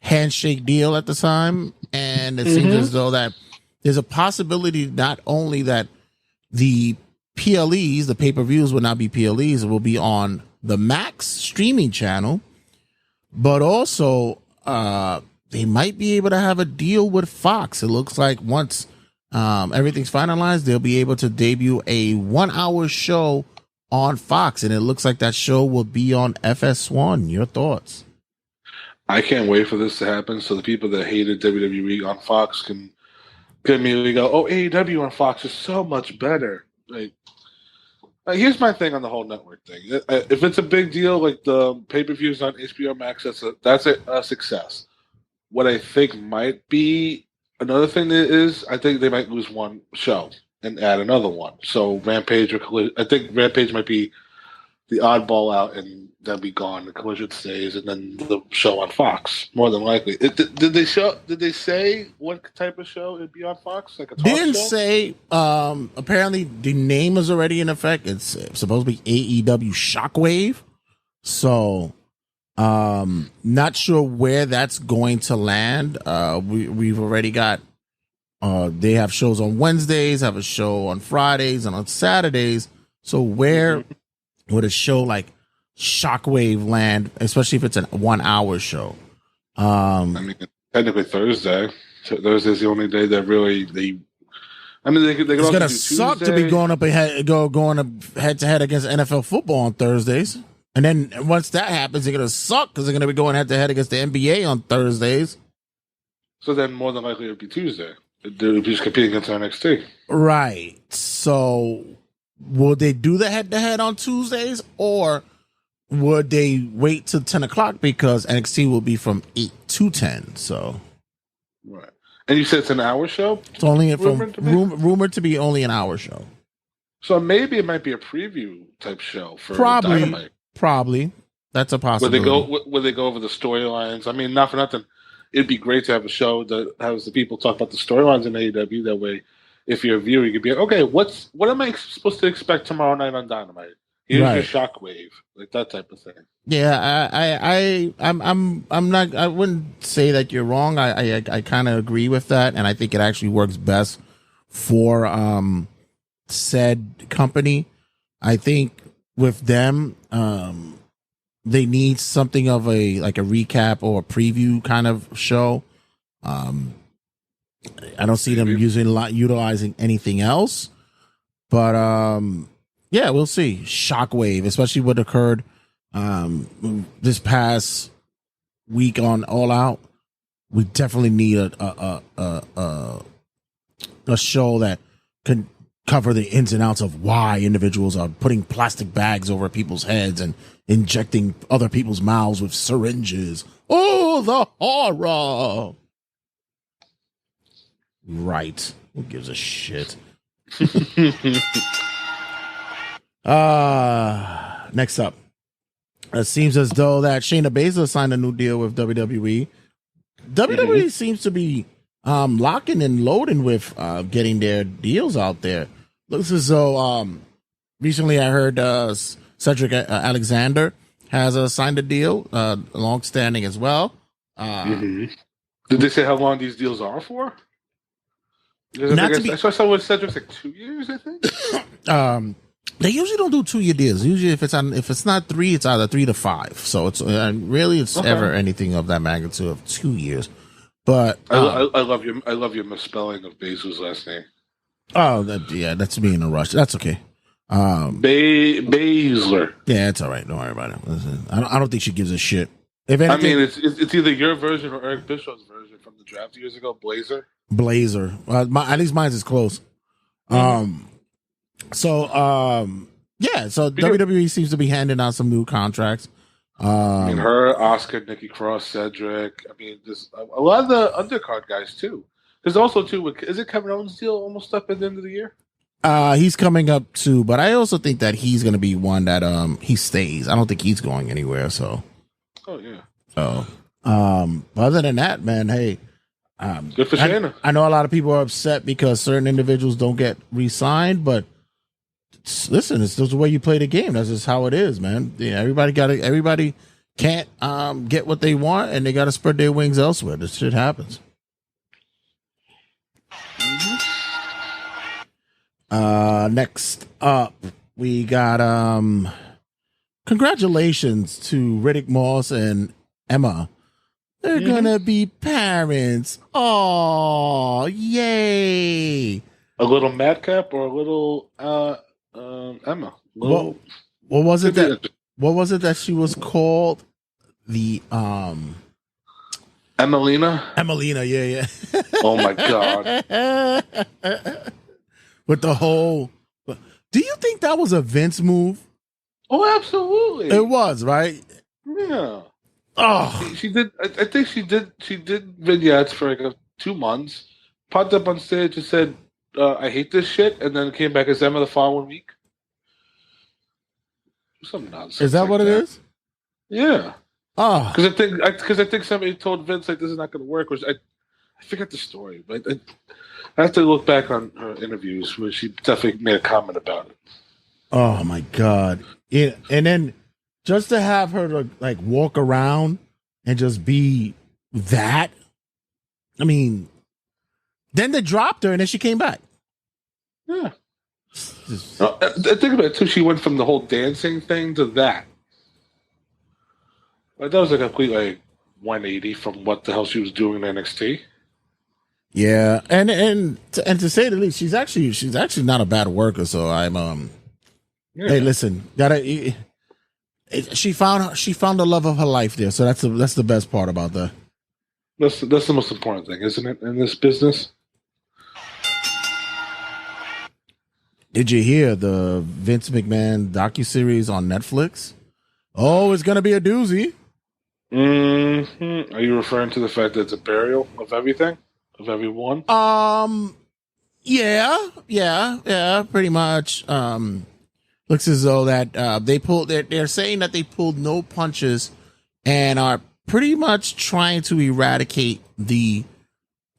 handshake deal at the time, and it seems as though that there's a possibility not only that the PLEs, the pay-per-views will not be PLEs, it will be on the Max streaming channel, but also they might be able to have a deal with Fox. It looks like once everything's finalized, they'll be able to debut a 1-hour show on Fox, and it looks like that show will be on FS1. Your thoughts? I can't wait for this to happen so the people that hated WWE on Fox can immediately go, oh, AEW on Fox is so much better. Like, here's my thing on the whole network thing. If it's a big deal, like the pay-per-views on HBO Max, that's a success. What I think might be another thing is I think they might lose one show and add another one. So Rampage I think Rampage might be the oddball out and they'll be gone. The Collision stays, and then the show on Fox, more than likely. Did they say what type of show it'd be on Fox? Like a talk Didn't show? say. Apparently, the name is already in effect. It's supposed to be AEW Shockwave. So, not sure where that's going to land. We've already got. They have shows on Wednesdays, have a show on Fridays, and on Saturdays. So where would a show like Shockwave land, especially if it's a 1-hour show? I mean, technically Thursday. Thursday's the only day that really they could it's also gonna do suck Tuesday. to be going up head to head against NFL football on Thursdays, and then once that happens, it's gonna suck because they're gonna be going head to head against the NBA on Thursdays. So then, more than likely, it would be Tuesday. They'd be just competing against NXT. Right. So, will they do the head to head on Tuesdays, or would they wait till 10 o'clock because NXT will be from 8 to 10? So, right. And you said it's an hour show? It's only rumored to be only an hour show. So maybe it might be a preview type show for Probably. Dynamite. Probably. That's a possibility. Would they go over the storylines? I mean, not for nothing. It'd be great to have a show that has the people talk about the storylines in AEW. That way, if you're a viewer, you could be like, okay, what am I supposed to expect tomorrow night on Dynamite? Here's your shockwave, like that type of thing. Yeah, I'm not. I wouldn't say that you're wrong. I kind of agree with that, and I think it actually works best for said company. I think with them, they need something of a recap or a preview kind of show. I don't see them utilizing anything else, but yeah, we'll see. Shockwave, especially what occurred this past week on All Out. We definitely need a show that can cover the ins and outs of why individuals are putting plastic bags over people's heads and injecting other people's mouths with syringes. Oh, the horror! Right. Who gives a shit? Next up. It seems as though that Shayna Baszler signed a new deal with WWE. WWE seems to be locking and loading with getting their deals out there. Looks as though recently I heard Cedric Alexander has signed a deal, long-standing as well. Did they say how long these deals are for? I saw with Cedric's like 2 years, I think. They usually don't do 2 year deals. Usually, if it's not 3, it's either 3 to 5. So it's ever anything of that magnitude of 2 years. But I love your misspelling of Bezos' last name. Oh, that's me in a rush. That's okay. Baszler. Yeah, it's all right. Don't worry about it. Listen, I don't think she gives a shit. If anything, I mean, it's either your version or Eric Bischoff's version from the draft years ago. Blazer. At least mine's is close. So WWE seems to be handing out some new contracts. I mean, her, Oscar, Nikki Cross, Cedric. I mean, there's a lot of the undercard guys too. There's also too. Is it Kevin Owens' deal almost up at the end of the year? He's coming up too, but I also think that he's going to be one that he stays. I don't think he's going anywhere. So. Oh yeah. So, other than that, man, hey. Good for Shayna. I know a lot of people are upset because certain individuals don't get re-signed, but listen, it's just the way you play the game. That's just how it is, man. Yeah, everybody can't get what they want, and they got to spread their wings elsewhere. This shit happens. Next up, we got congratulations to Riddick Moss and Emma. They're gonna be parents. Oh, yay! A little Madcap or a little Emma. What was it that? What was it that she was called? The Emelina. Yeah. Oh my god! With the whole. Do you think that was a Vince move? Oh, absolutely. It was, right? Yeah. Oh, she did. I think she did. She did vignettes for like 2 months. Popped up on stage and said, "I hate this shit," and then came back as Emma the following week. Some nonsense. Is that what it is? Yeah. Oh, because I think somebody told Vince like this is not going to work. I forget the story, but I have to look back on her interviews where she definitely made a comment about it. Oh my god! Yeah, and then just to have her to like walk around and just be that. I mean, then they dropped her and then she came back. Yeah. I think about it too. She went from the whole dancing thing to that. Like, that was a complete like 180 from what the hell she was doing in NXT. Yeah, and to say the least, she's actually not a bad worker. So I'm Hey, listen, she found the love of her life there. So that's the best part about that. That's the most important thing, isn't it, in this business? Did you hear the Vince McMahon docuseries on Netflix? Oh, it's gonna be a doozy. Mm-hmm. Are you referring to the fact that it's a burial of everything, of everyone? Yeah, pretty much. Looks as though that they're saying that they pulled no punches and are pretty much trying to eradicate the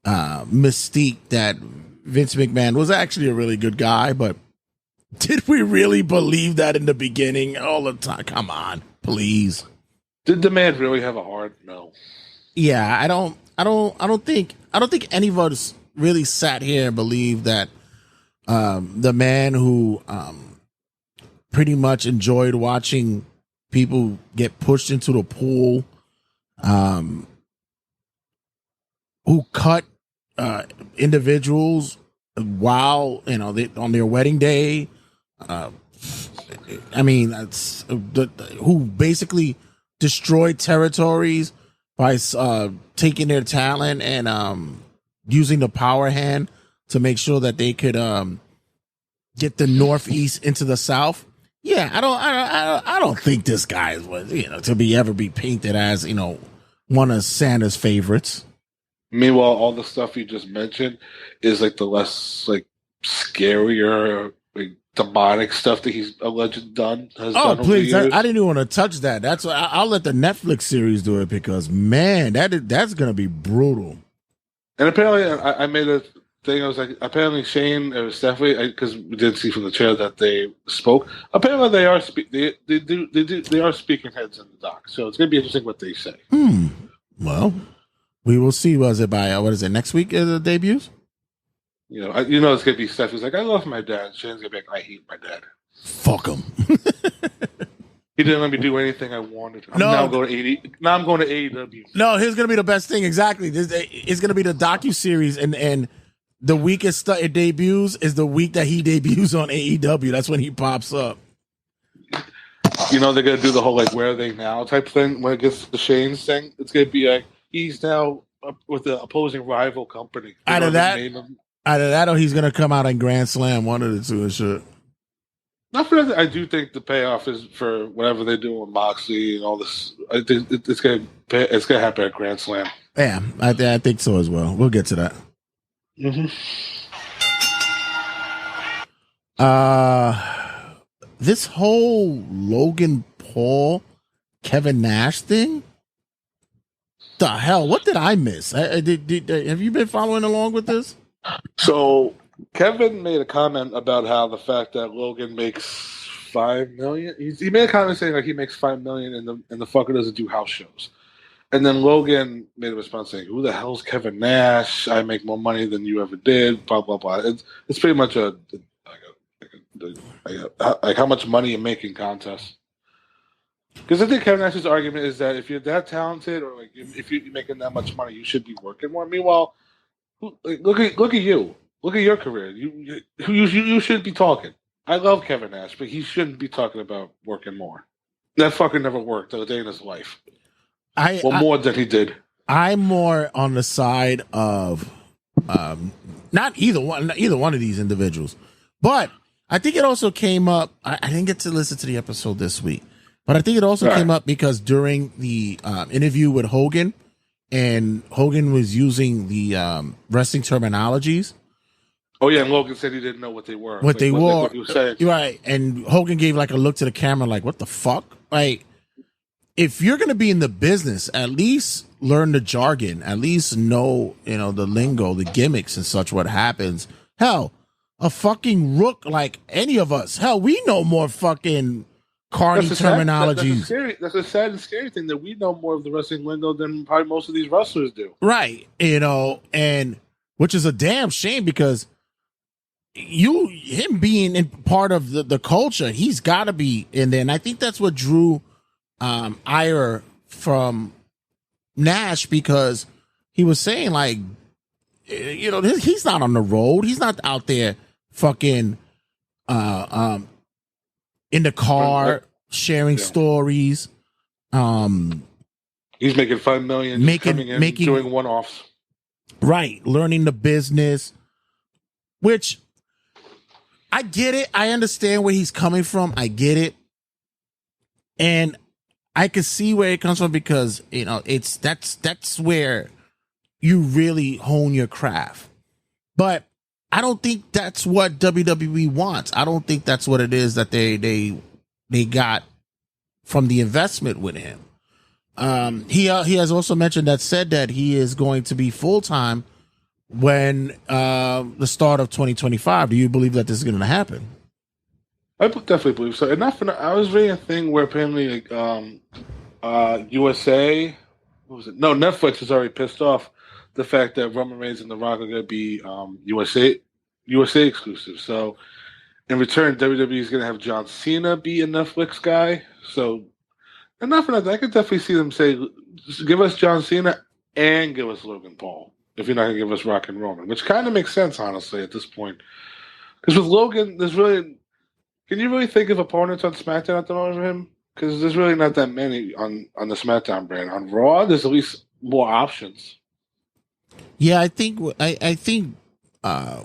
mystique that Vince McMahon was actually a really good guy, but did we really believe that in the beginning all the time? Come on, please. Did the man really have a heart? No. Yeah, I don't think any of us really sat here and believed that the man who pretty much enjoyed watching people get pushed into the pool, who cut individuals while on their wedding day. I mean, that's who basically destroyed territories by taking their talent and using the power hand to make sure that they could get the Northeast into the South. Yeah, I don't think this guy was to ever be painted as one of Santa's favorites. Meanwhile, all the stuff you just mentioned is like the less like scarier, like demonic stuff that he's alleged done. Oh, please! I didn't even want to touch that. That's why I'll let the Netflix series do it because man, that's gonna be brutal. And apparently, I made a thing. I was like, apparently Shane or Stephanie, because we did see from the trailer that they spoke. Apparently, they are they are speaking heads in the doc. So it's gonna be interesting what they say. Well, we will see. Was it by what is it next week? The debuts. It's gonna be Stephanie's like, I love my dad. Shane's gonna be like, I hate my dad. Fuck him. He didn't let me do anything I wanted. Now I'm going to AEW. No, here's gonna be the best thing. Exactly. It's gonna be the docuseries, and the weekest it debuts is the week that he debuts on AEW. That's when he pops up. They're gonna do the whole like where are they now type thing when it gets to the Shane's thing. It's gonna be like he's now with the opposing rival company. Out of that, or he's gonna come out in Grand Slam, one of the two and shit. Not for that. I do think the payoff is for whatever they're doing with Moxley and all this. I think it's gonna happen at Grand Slam. Yeah, I think so as well. We'll get to that. This whole Logan Paul, Kevin Nash thing. The hell? What did I miss? Have you been following along with this? So Kevin made a comment about how the fact that Logan makes $5 million. He made a comment saying like he makes $5 million and the fucker doesn't do house shows. And then Logan made a response saying, "Who the hell's Kevin Nash? I make more money than you ever did." Blah blah blah. It's pretty much like how much money you make in contests. Because I think Kevin Nash's argument is that if you're that talented or like if you're making that much money, you should be working more. Meanwhile, look at you. Look at your career. You should be talking. I love Kevin Nash, but he shouldn't be talking about working more. That fucker never worked a day in his life. More than he did. I'm more on the side of not either one of these individuals, but I think it also came up. I didn't get to listen to the episode this week, but I think it also came up because during the interview with Hogan, and Hogan was using the wrestling terminologies. Oh yeah, and Logan said he didn't know what they were. What he was saying. Right, and Hogan gave like a look to the camera, like, "What the fuck?" Like, if you're gonna be in the business, at least learn the jargon. At least know the lingo, the gimmicks, and such. What happens? Hell, a fucking rook like any of us. Hell, we know more fucking carny terminologies. That's a sad and scary thing that we know more of the wrestling lingo than probably most of these wrestlers do. Right, and which is a damn shame because him being in part of the culture, he's got to be in there, and I think that's what drew ire from Nash because he was saying like, he's not on the road, he's not out there fucking in the car sharing stories. He's making $5 million, coming in, doing one-offs. Right, learning the business, which I get it. I understand where he's coming from. I get it. And I can see where it comes from because, that's where you really hone your craft. But I don't think that's what WWE wants. I don't think that's what it is that they got from the investment with him. He has also mentioned said that he is going to be full-time when the start of 2025. Do you believe that this is going to happen? I definitely believe so. And not for I was reading a thing where apparently USA, what was it? No, Netflix is already pissed off the fact that Roman Reigns and The Rock are going to be USA exclusive. So in return, WWE is going to have John Cena be a Netflix guy. So enough for that. I could definitely see them say, just give us John Cena and give us Logan Paul if you're not going to give us Rock and Roman, which kind of makes sense, honestly, at this point. Because with Logan, can you really think of opponents on SmackDown at the moment for him? Because there's really not that many on the SmackDown brand. On Raw, there's at least more options. Yeah, I think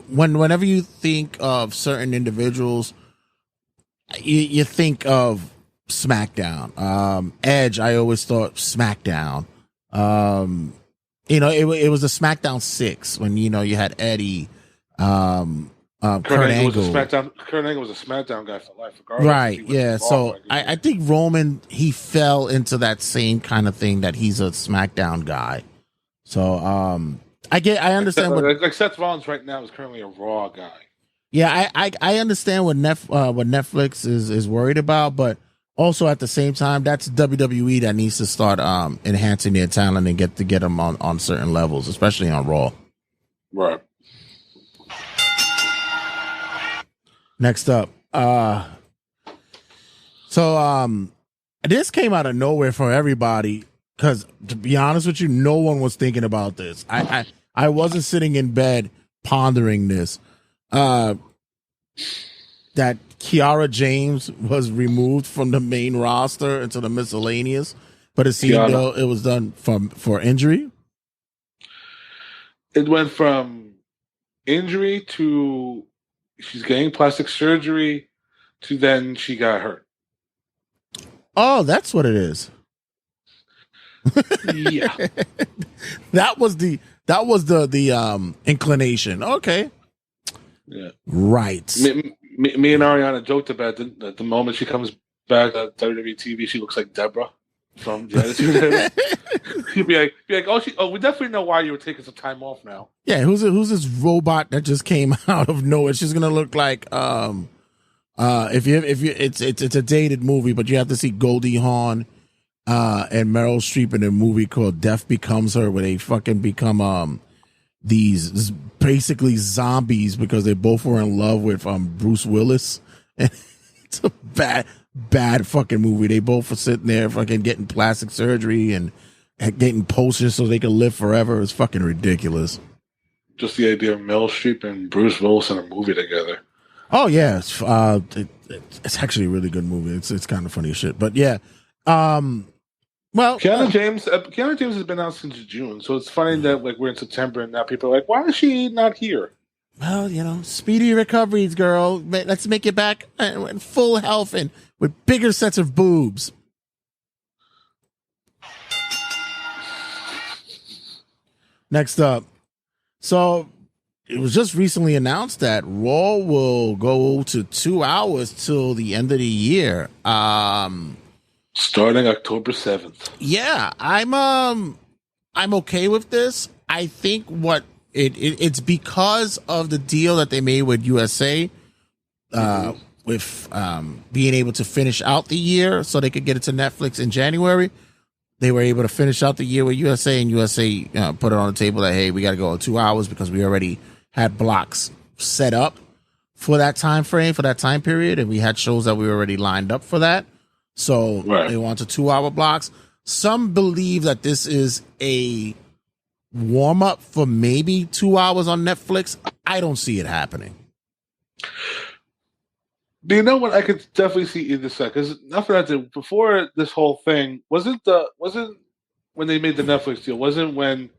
whenever you think of certain individuals, you think of SmackDown. Edge, I always thought SmackDown. It was a SmackDown 6 when you had Eddie. Kurt Angle was a SmackDown guy for life, right? Yeah. So I think Roman, he fell into that same kind of thing that he's a SmackDown guy. So I understand like Seth Rollins right now is currently a Raw guy. Yeah, I understand what Netflix is worried about, but also at the same time, that's WWE that needs to start enhancing their talent and get them on certain levels, especially on Raw. Right. Next up, this came out of nowhere for everybody because, to be honest with you, no one was thinking about this. I wasn't sitting in bed pondering this. That Kiara James was removed from the main roster into the miscellaneous, but it seemed it was done for injury. It went from injury to she's getting plastic surgery to then she got hurt. Oh, that's what it is. Yeah. That was the inclination. Okay. Yeah. Right. Me and Ariana joked about the moment she comes back on WWE TV, she looks like Deborah from the Attitude Era. She'd be like, oh, we definitely know why you were taking some time off now. Yeah, who's this robot that just came out of nowhere? She's gonna look like if you it's a dated movie, but you have to see Goldie Hawn and Meryl Streep in a movie called Death Becomes Her, where they fucking become these basically zombies because they both were in love with Bruce Willis. And it's a bad fucking movie. They both were sitting there fucking getting plastic surgery and getting posters so they could live forever. It's fucking ridiculous. Just the idea of Meryl Streep and Bruce Willis in a movie together. Oh yeah, it's actually a really good movie. It's kind of funny as shit. But yeah, well, Kiana James has been out since June, so it's funny that we're in September and now people are like, why is she not here? Well, speedy recoveries, girl. Let's make it back in full health and with bigger sets of boobs. Next up, so it was just recently announced that Raw will go to 2 hours till the end of the year. Starting October 7th. Yeah, I'm okay with this. I think it's because of the deal that they made with USA, with being able to finish out the year so they could get it to Netflix in January. They were able to finish out the year with USA, and USA put it on the table that, hey, we got to go in 2 hours because we already had blocks set up for that time frame, for that time period, and we had shows that we already lined up for that. So They wanted 2 hour blocks. Some believe that this is a warm up for maybe 2 hours on Netflix. I don't see it happening. Do you know what? I could definitely see either side. Because not for that, before this whole thing, wasn't when they made the Netflix deal? Wasn't when?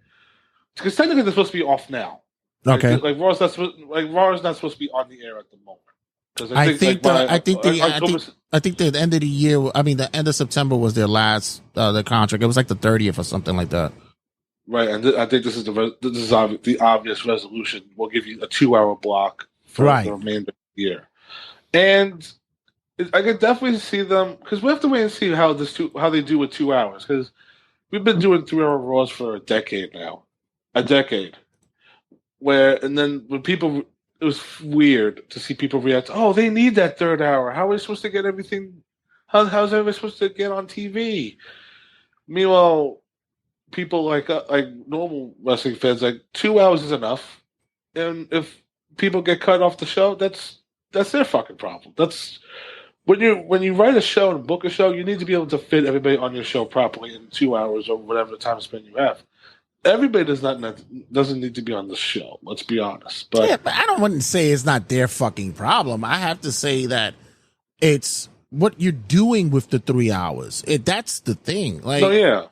Because technically they're supposed to be off now. Okay. Like Raw is not supposed to be on the air at the moment. I think the end of the year. I mean, the end of September was their last the contract. It was like the 30th or something like that. Right, and I think this is the obvious resolution. We'll give you a 2 hour block for the remainder of the year, and I could definitely see them because we have to wait and see how they do with 2 hours because we've been doing 3 hour Raws for a decade now, and then when people, it was weird to see people react. Oh, they need that third hour. How are we supposed to get everything? How's everybody supposed to get on TV? Meanwhile, people like normal wrestling fans, like 2 hours is enough, and if people get cut off the show, that's their fucking problem. That's when you write a show and book a show, you need to be able to fit everybody on your show properly in 2 hours or whatever time span you have. Everybody doesn't need to be on the show. Let's be honest. But yeah, but I wouldn't say it's not their fucking problem. I have to say that it's what you're doing with the 3 hours. That's the thing. Like, so yeah.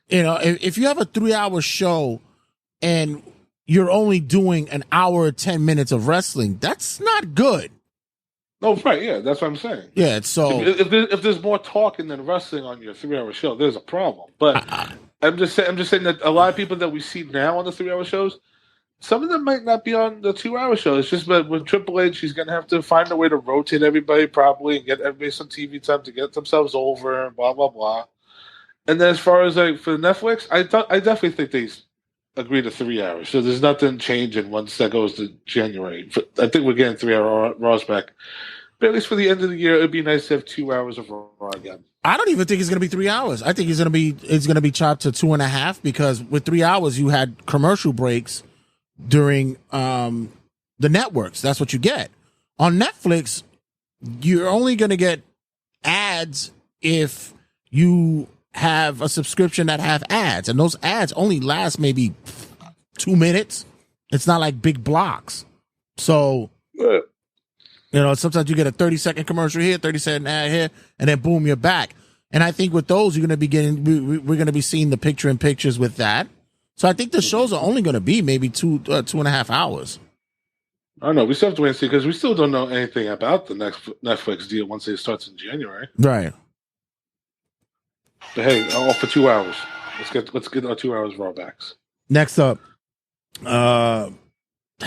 If you have a 3 hour show and you're only doing an hour or 10 minutes of wrestling, that's not good. Oh, right. Yeah, that's what I'm saying. Yeah. So if there's more talking than wrestling on your 3 hour show, there's a problem. But I'm just saying that a lot of people that we see now on the 3 hour shows, some of them might not be on the 2 hour show. It's just that with Triple H, he's going to have to find a way to rotate everybody properly and get everybody some TV time to get themselves over and blah, blah, blah. And then as far as like for Netflix, I definitely think they agreed to 3 hours. So there's nothing changing once that goes to January. I think we're getting 3 hour Raws back. But at least for the end of the year, it'd be nice to have 2 hours of Raw again. I don't even think it's going to be 3 hours. I think it's going to be chopped to 2.5 because with 3 hours you had commercial breaks during the networks. That's what you get. On Netflix, you're only going to get ads if you have a subscription that have ads, and those ads only last maybe 2 minutes. It's not like big blocks. So, sometimes you get a 30-second commercial here, 30-second ad here, and then boom, you're back. And I think with those, you're going to be we're going to be seeing the picture-in-pictures with that. So I think the shows are only going to be maybe 2.5 hours. I don't know. We still have to wait and see because we still don't know anything about the next Netflix deal once it starts in January. Right. But hey, all for 2 hours. Let's get our 2 hours Raw backs. Next up, have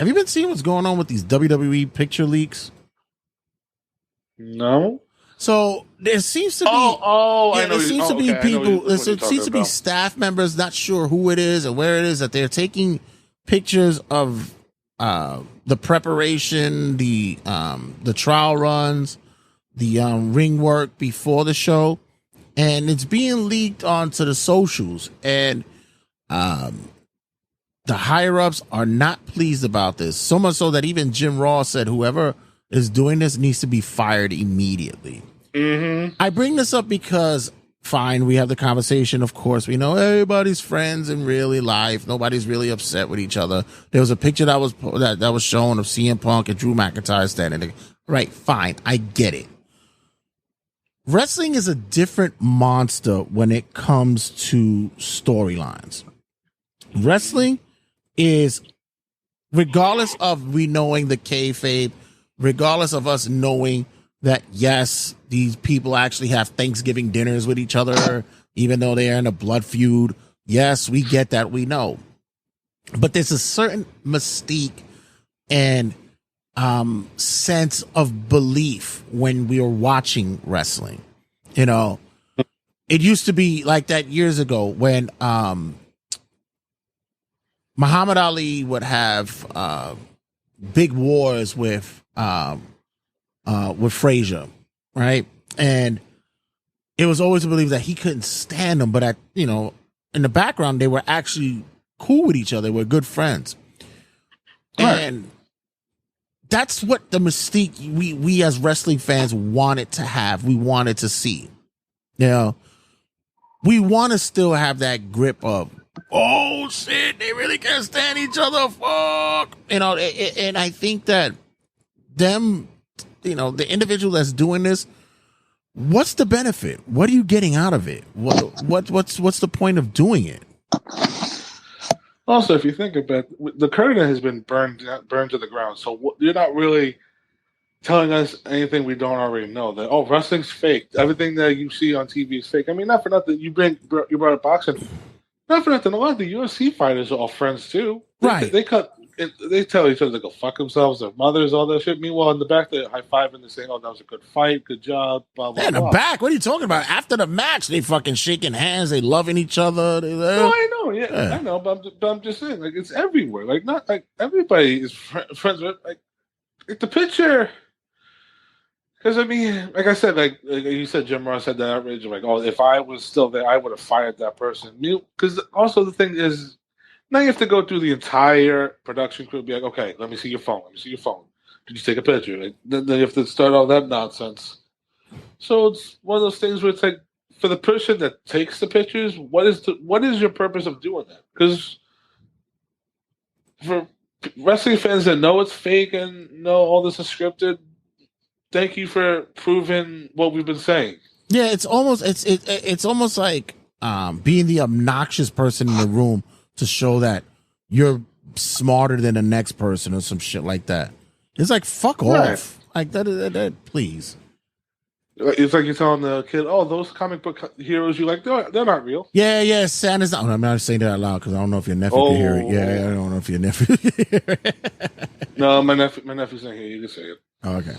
you been seeing what's going on with these WWE picture leaks? No. So there seems to be people. It seems to be staff members, not sure who it is and where it is, that they're taking pictures of the preparation, the trial runs, the ring work before the show. And it's being leaked onto the socials, and the higher ups are not pleased about this. So much so that even Jim Ross said whoever is doing this needs to be fired immediately. Mm-hmm. I bring this up because, fine, we have the conversation. Of course, we know everybody's friends in real life. Nobody's really upset with each other. There was a picture that was shown of CM Punk and Drew McIntyre standing there. Right, fine, I get it. Wrestling is a different monster when it comes to storylines. Wrestling is, regardless of we knowing the kayfabe, regardless of us knowing that, yes, these people actually have Thanksgiving dinners with each other, even though they are in a blood feud. Yes, we get that. We know. But there's a certain mystique and sense of belief when we are watching wrestling. It used to be like that years ago when Muhammad Ali would have big wars with Frazier, right? And it was always believed that he couldn't stand him, but in the background they were actually cool with each other. They were good friends. Right. And that's what the mystique we as wrestling fans wanted to have. We wanted to see. We want to still have that grip of, oh shit, they really can't stand each other. Fuck. And I think that them, the individual that's doing this, what's the benefit? What are you getting out of it? What's the point of doing it? Also, if you think about it, the curtain has been burned to the ground, so you're not really telling us anything we don't already know. That wrestling's fake. Everything that you see on TV is fake. I mean, not for nothing. You brought up boxing. Not for nothing. A lot of the UFC fighters are all friends too. Right. They cut they tell each other to go fuck themselves, their mothers, all that shit. Meanwhile, in the back, they're high fiving and saying, "Oh, that was a good fight, good job." Blah blah. In the blah. back, what are you talking about? After the match, they fucking shaking hands, they loving each other. No, I know, yeah, I know, but I'm just saying, like, it's everywhere. Like, not like everybody is friends with like the picture. Because I mean, like I said, like you said, Jim Ross had that outrage of like, oh, if I was still there, I would have fired that person. Because also the thing is, now you have to go through the entire production crew and be like, okay, let me see your phone. Let me see your phone. Did you take a picture? Like, then you have to start all that nonsense. So it's one of those things where it's like, for the person that takes the pictures, what is your purpose of doing that? Because for wrestling fans that know it's fake and know all this is scripted, thank you for proving what we've been saying. Yeah, it's almost like being the obnoxious person in the room to show that you're smarter than the next person or some shit like that. It's like, fuck off. Like that, please. It's like you're telling the kid, "Oh, those comic book heroes you like, they're not real." Yeah. Santa's not. I'm not saying that out loud because I don't know if your nephew can hear it. Yeah, I don't know if your nephew can hear it. No, my nephew's not here. You can say it. Okay.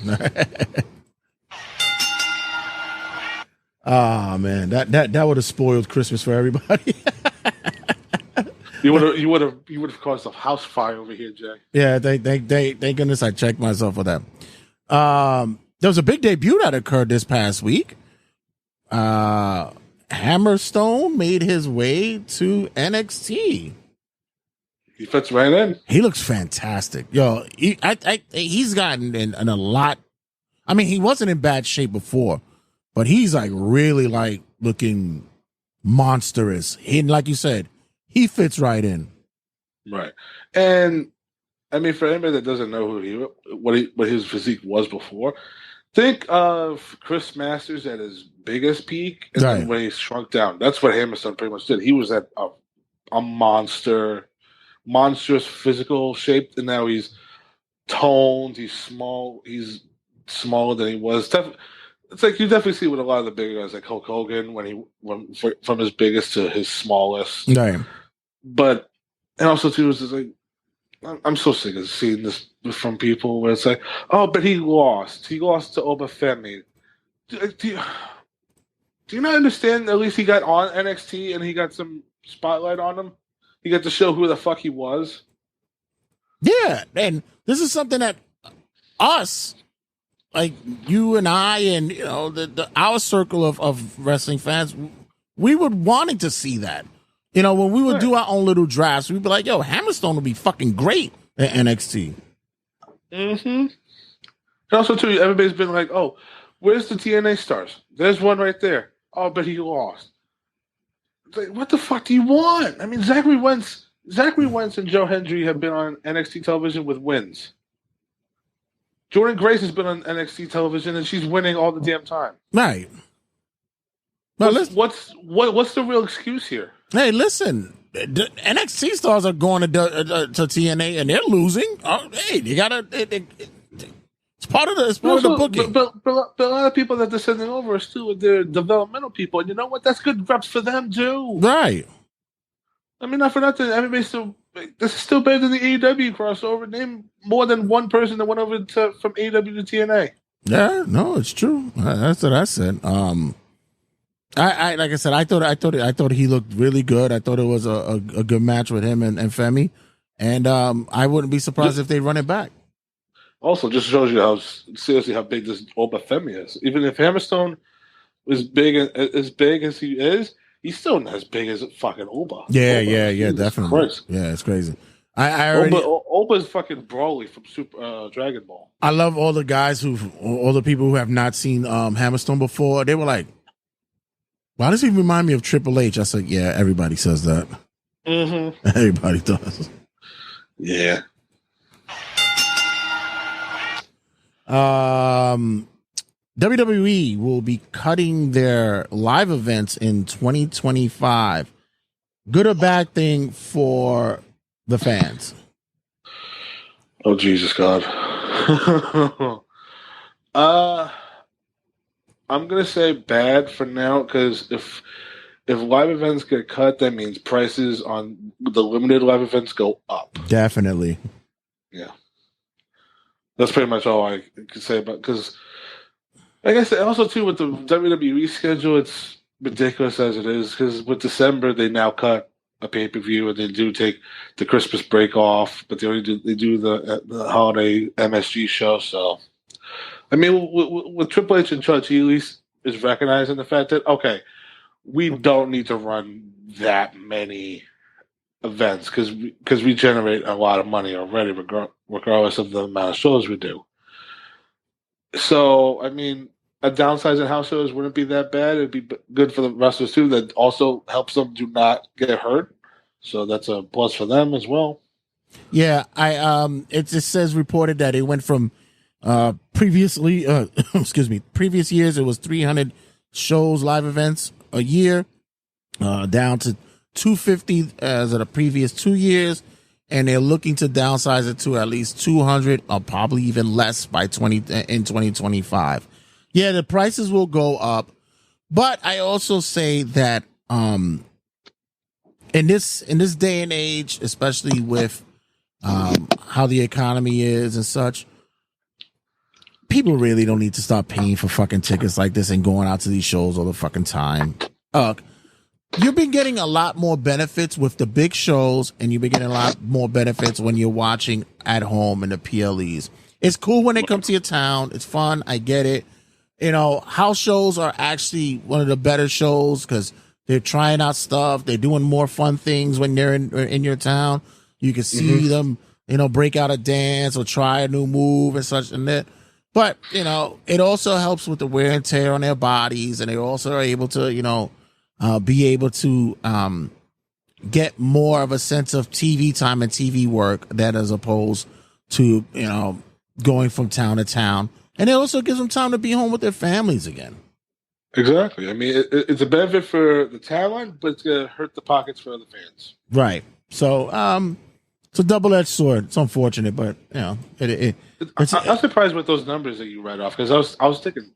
Oh man, that would have spoiled Christmas for everybody. You would have caused a house fire over here, Jay. Yeah, thank goodness I checked myself for that. There was a big debut that occurred this past week. Hammerstone made his way to NXT. He fits right in. He looks fantastic. Yo, he's gotten in a lot. I mean, he wasn't in bad shape before, but he's like really like looking monstrous. And like you said, he fits right in. Right. And I mean, for anybody that doesn't know what his physique was before, think of Chris Masters at his biggest peak and then when he shrunk down. That's what Hammerstone pretty much did. He was at a monstrous physical shape, and now he's toned. He's small. He's smaller than he was. It's like you definitely see with a lot of the bigger guys, like Hulk Hogan, when he went from his biggest to his smallest. Right. But and also too is like, I'm so sick of seeing this from people where it's like, oh, but he lost. He lost to Obafemi. Do you not understand? At least he got on NXT and he got some spotlight on him. He got to show who the fuck he was. Yeah, and this is something that us, like you and I, and you know, our circle of wrestling fans, we were wanting to see that. You know, when we would do our own little drafts, we'd be like, yo, Hammerstone would be fucking great at NXT. Mm-hmm. And also, too, everybody's been like, oh, where's the TNA stars? There's one right there. Oh, but he lost. It's like, what the fuck do you want? I mean, Zachary Wentz and Joe Hendry have been on NXT television with wins. Jordan Grace has been on NXT television, and she's winning all the damn time. Right. What's the real excuse here? Hey, listen, the NXT stars are going to TNA and they're losing. Oh, hey, you gotta. It's part of the booking. But a lot of people that they're sending over are still their developmental people, and you know what? That's good reps for them too. Right. I mean, not for nothing. Everybody's still. This is still better than the AEW crossover. Name more than one person that went over from AEW to TNA. Yeah, no, it's true. That's what I said. I like I said, I thought he looked really good. I thought it was a good match with him and Femi, and I wouldn't be surprised if they run it back. Also, just shows you how big this Oba Femi is. Even if Hammerstone is big as he is, he's still not as big as fucking Oba. Yeah, definitely. Christ. Yeah, it's crazy. Oba is fucking Broly from Super Dragon Ball. I love all the people who have not seen Hammerstone before. They were like, why does he remind me of Triple H? I said, yeah, everybody says that. Mm-hmm. Everybody does. Yeah. WWE will be cutting their live events in 2025. Good or bad thing for the fans? Oh, Jesus God. I'm gonna say bad for now because if live events get cut, that means prices on the limited live events go up. Definitely. Yeah. That's pretty much all I can say about, because like I said, also too with the WWE schedule, it's ridiculous as it is, because with December they now cut a pay per view and they do take the Christmas break off, but they do the holiday MSG show. So I mean, with Triple H in charge, he at least is recognizing the fact that we don't need to run that many events because we generate a lot of money already, regardless of the amount of shows we do. So, I mean, a downsizing house shows wouldn't be that bad. It'd be good for the wrestlers too. That also helps them do not get hurt. So that's a plus for them as well. Yeah, it just says reported that it went from previously previous years it was 300 shows, live events a year, down to 250 as of the previous 2 years, and they're looking to downsize it to at least 200 or probably even less by 2025. Yeah, the prices will go up, but I also say that in this day and age, especially with how the economy is and such, people really don't need to start paying for fucking tickets like this and going out to these shows all the fucking time. You've been getting a lot more benefits with the big shows, and you've been getting a lot more benefits when you're watching at home in the PLEs. It's cool when they come to your town. It's fun. I get it. You know, house shows are actually one of the better shows because they're trying out stuff. They're doing more fun things when they're in your town. You can see them, break out a dance or try a new move and such and that. But, it also helps with the wear and tear on their bodies, and they also are able to, be able to get more of a sense of TV time and TV work that as opposed to, going from town to town. And it also gives them time to be home with their families again. Exactly. I mean, it's a benefit for the talent, but it's going to hurt the pockets for the fans. Right. So, it's a double-edged sword. It's unfortunate, but, I'm surprised with those numbers that you read off, because I was thinking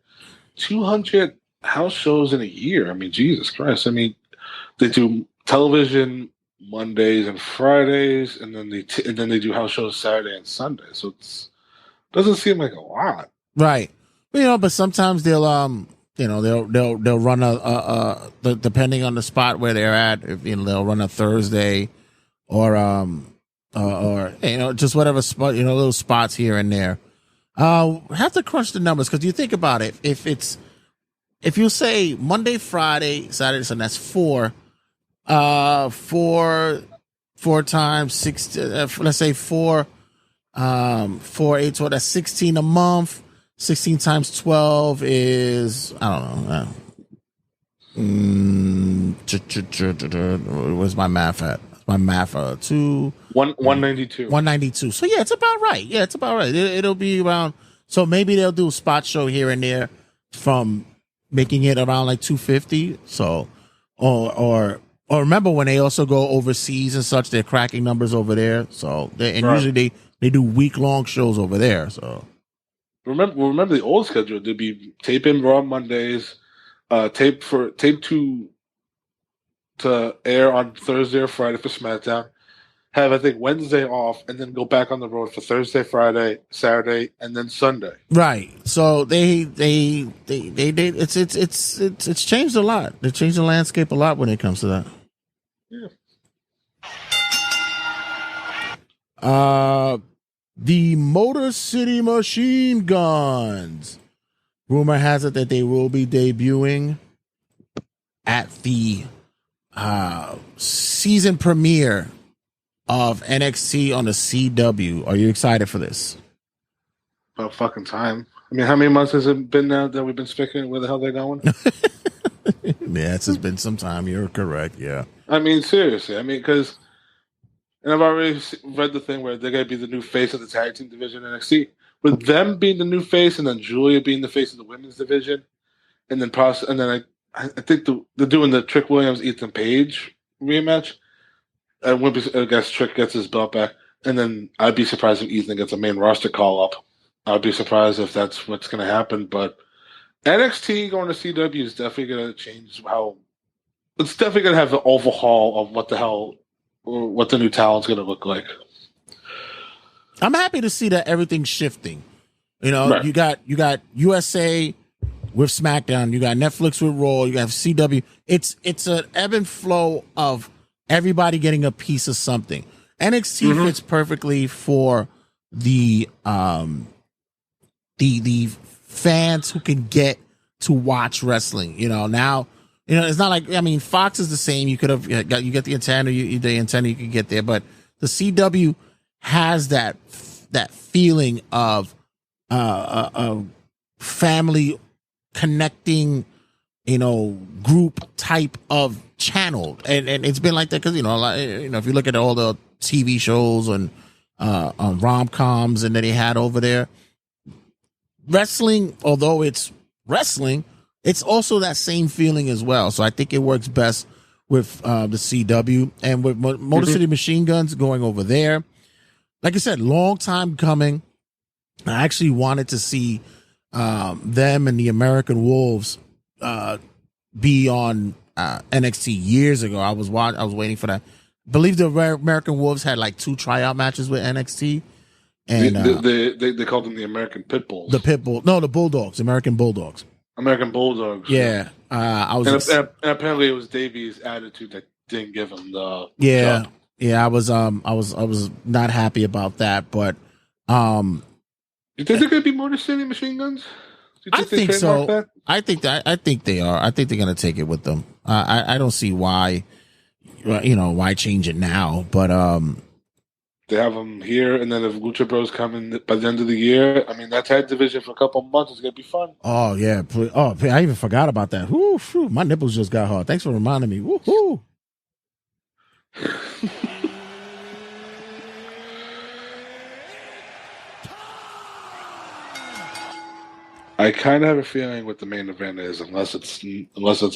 200 house shows in a year. I mean, Jesus Christ. I mean, they do television Mondays and Fridays, and then they do house shows Saturday and Sunday. So it doesn't seem like a lot. Right. But sometimes they'll they'll run a depending on the spot where they're at, they'll run a Thursday or just whatever spot, little spots here and there. Have to crunch the numbers, because you think about it. If you say Monday, Friday, Saturday, Sunday, that's four times 6. Let's say 4, 8, 12. That's 16 a month. 16 times 12 is, I don't know. Where's my math at? My math 192. 192. So yeah, it's about right. It'll be around. So maybe they'll do a spot show here and there from making it around like 250. So, or remember when they also go overseas and such, they're cracking numbers over there. So usually they do week-long shows over there. So remember the old schedule. There'd be tape in Raw Mondays, tape to air on Thursday or Friday for SmackDown. Have, I think, Wednesday off, and then go back on the road for Thursday, Friday, Saturday, and then Sunday. Right. So they it's changed a lot. They changed the landscape a lot when it comes to that. Yeah. The Motor City Machine Guns. Rumor has it that they will be debuting at the season premiere of NXT on the CW. Are you excited for this? About fucking time. I mean, how many months has it been now that we've been speculating where the hell they're going? Yeah, it's been some time. You're correct. Yeah. I mean, seriously. I mean, because, and I've already read the thing where they're going to be the new face of the tag team division in NXT. With them being the new face, and then Julia being the face of the women's division, and then I think they're doing the Trick Williams Ethan Page rematch. I guess Trick gets his belt back, and then I'd be surprised if Ethan gets a main roster call up. I'd be surprised if that's what's going to happen. But NXT going to CW is definitely going to change how. It's definitely going to have an overhaul of what the new talent's going to look like. I'm happy to see that everything's shifting. You know, Right. you got USA with SmackDown, you got Netflix with Raw, you got CW. It's an ebb and flow of everybody getting a piece of something. NXT fits perfectly for the fans who can get to watch wrestling. You know, now, you know, it's not like, I mean, Fox is the same. You could have got, you get the antenna, you can get there, but the CW has that feeling of family connecting, you know, group type of channel, and it's been like that because if you look at all the TV shows and rom-coms and that he had over there, wrestling, although it's wrestling, it's also that same feeling as well. So I think it works best with the CW and with Motor City Machine Guns going over there. Like I said, long time coming. I actually wanted to see them and the American Wolves be on NXT years ago. I was waiting for that. I believe the American Wolves had like 2 tryout matches with NXT, and they called them the American Pit Bulls. The Bulldogs, American Bulldogs. American Bulldogs. Yeah, and apparently it was Davies' attitude that didn't give him the job. Yeah, I was not happy about that, but you think they're gonna be Motor City Machine Guns? I think so. I think they are. I think they're gonna take it with them. I don't see why, why change it now. But they have them here, and then if Lucha Bros come in by the end of the year, I mean that tag division for a couple of months is gonna be fun. Oh yeah. Oh, I even forgot about that. Woo, my nipples just got hard. Thanks for reminding me. Woohoo. I kind of have a feeling what the main event is, unless it's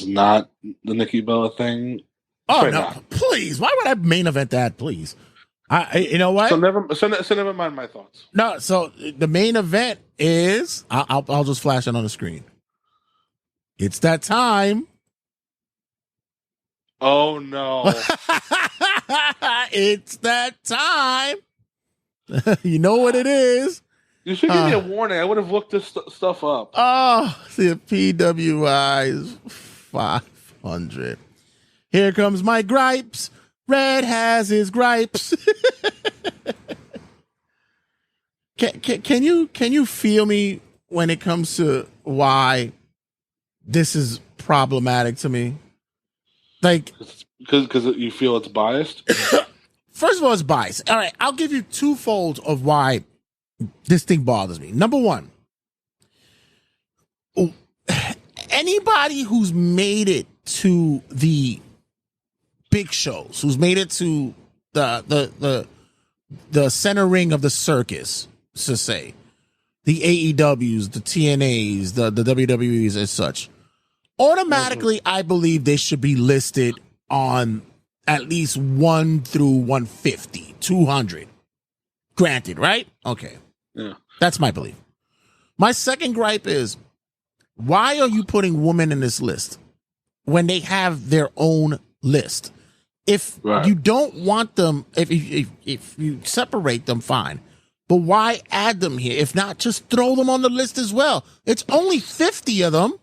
not the Nikki Bella thing. Oh no! Not. Please, why would I main event that? Please, you know what? So never mind my thoughts. No, so the main event is I'll just flash it on the screen. It's that time. Oh no! It's that time. You know what it is. You should give me a warning. I would have looked this stuff up. Oh, the PWI is 500. Here comes my gripes. Red has his gripes. Can you feel me when it comes to why this is problematic to me? Like, because you feel it's biased. First of all, it's biased. All right, I'll give you twofold of why this thing bothers me. Number one, anybody who's made it to the big shows, who's made it to the center ring of the circus, to say, the AEWs, the TNAs, the WWEs as such, automatically, I believe they should be listed on at least 1 through 150, 200. Granted, right? Okay. Yeah. That's my belief. My second gripe is, why are you putting women in this list when they have their own list? If you don't want them, if you separate them, fine. But why add them here? If not, just throw them on the list as well. It's only 50 of them.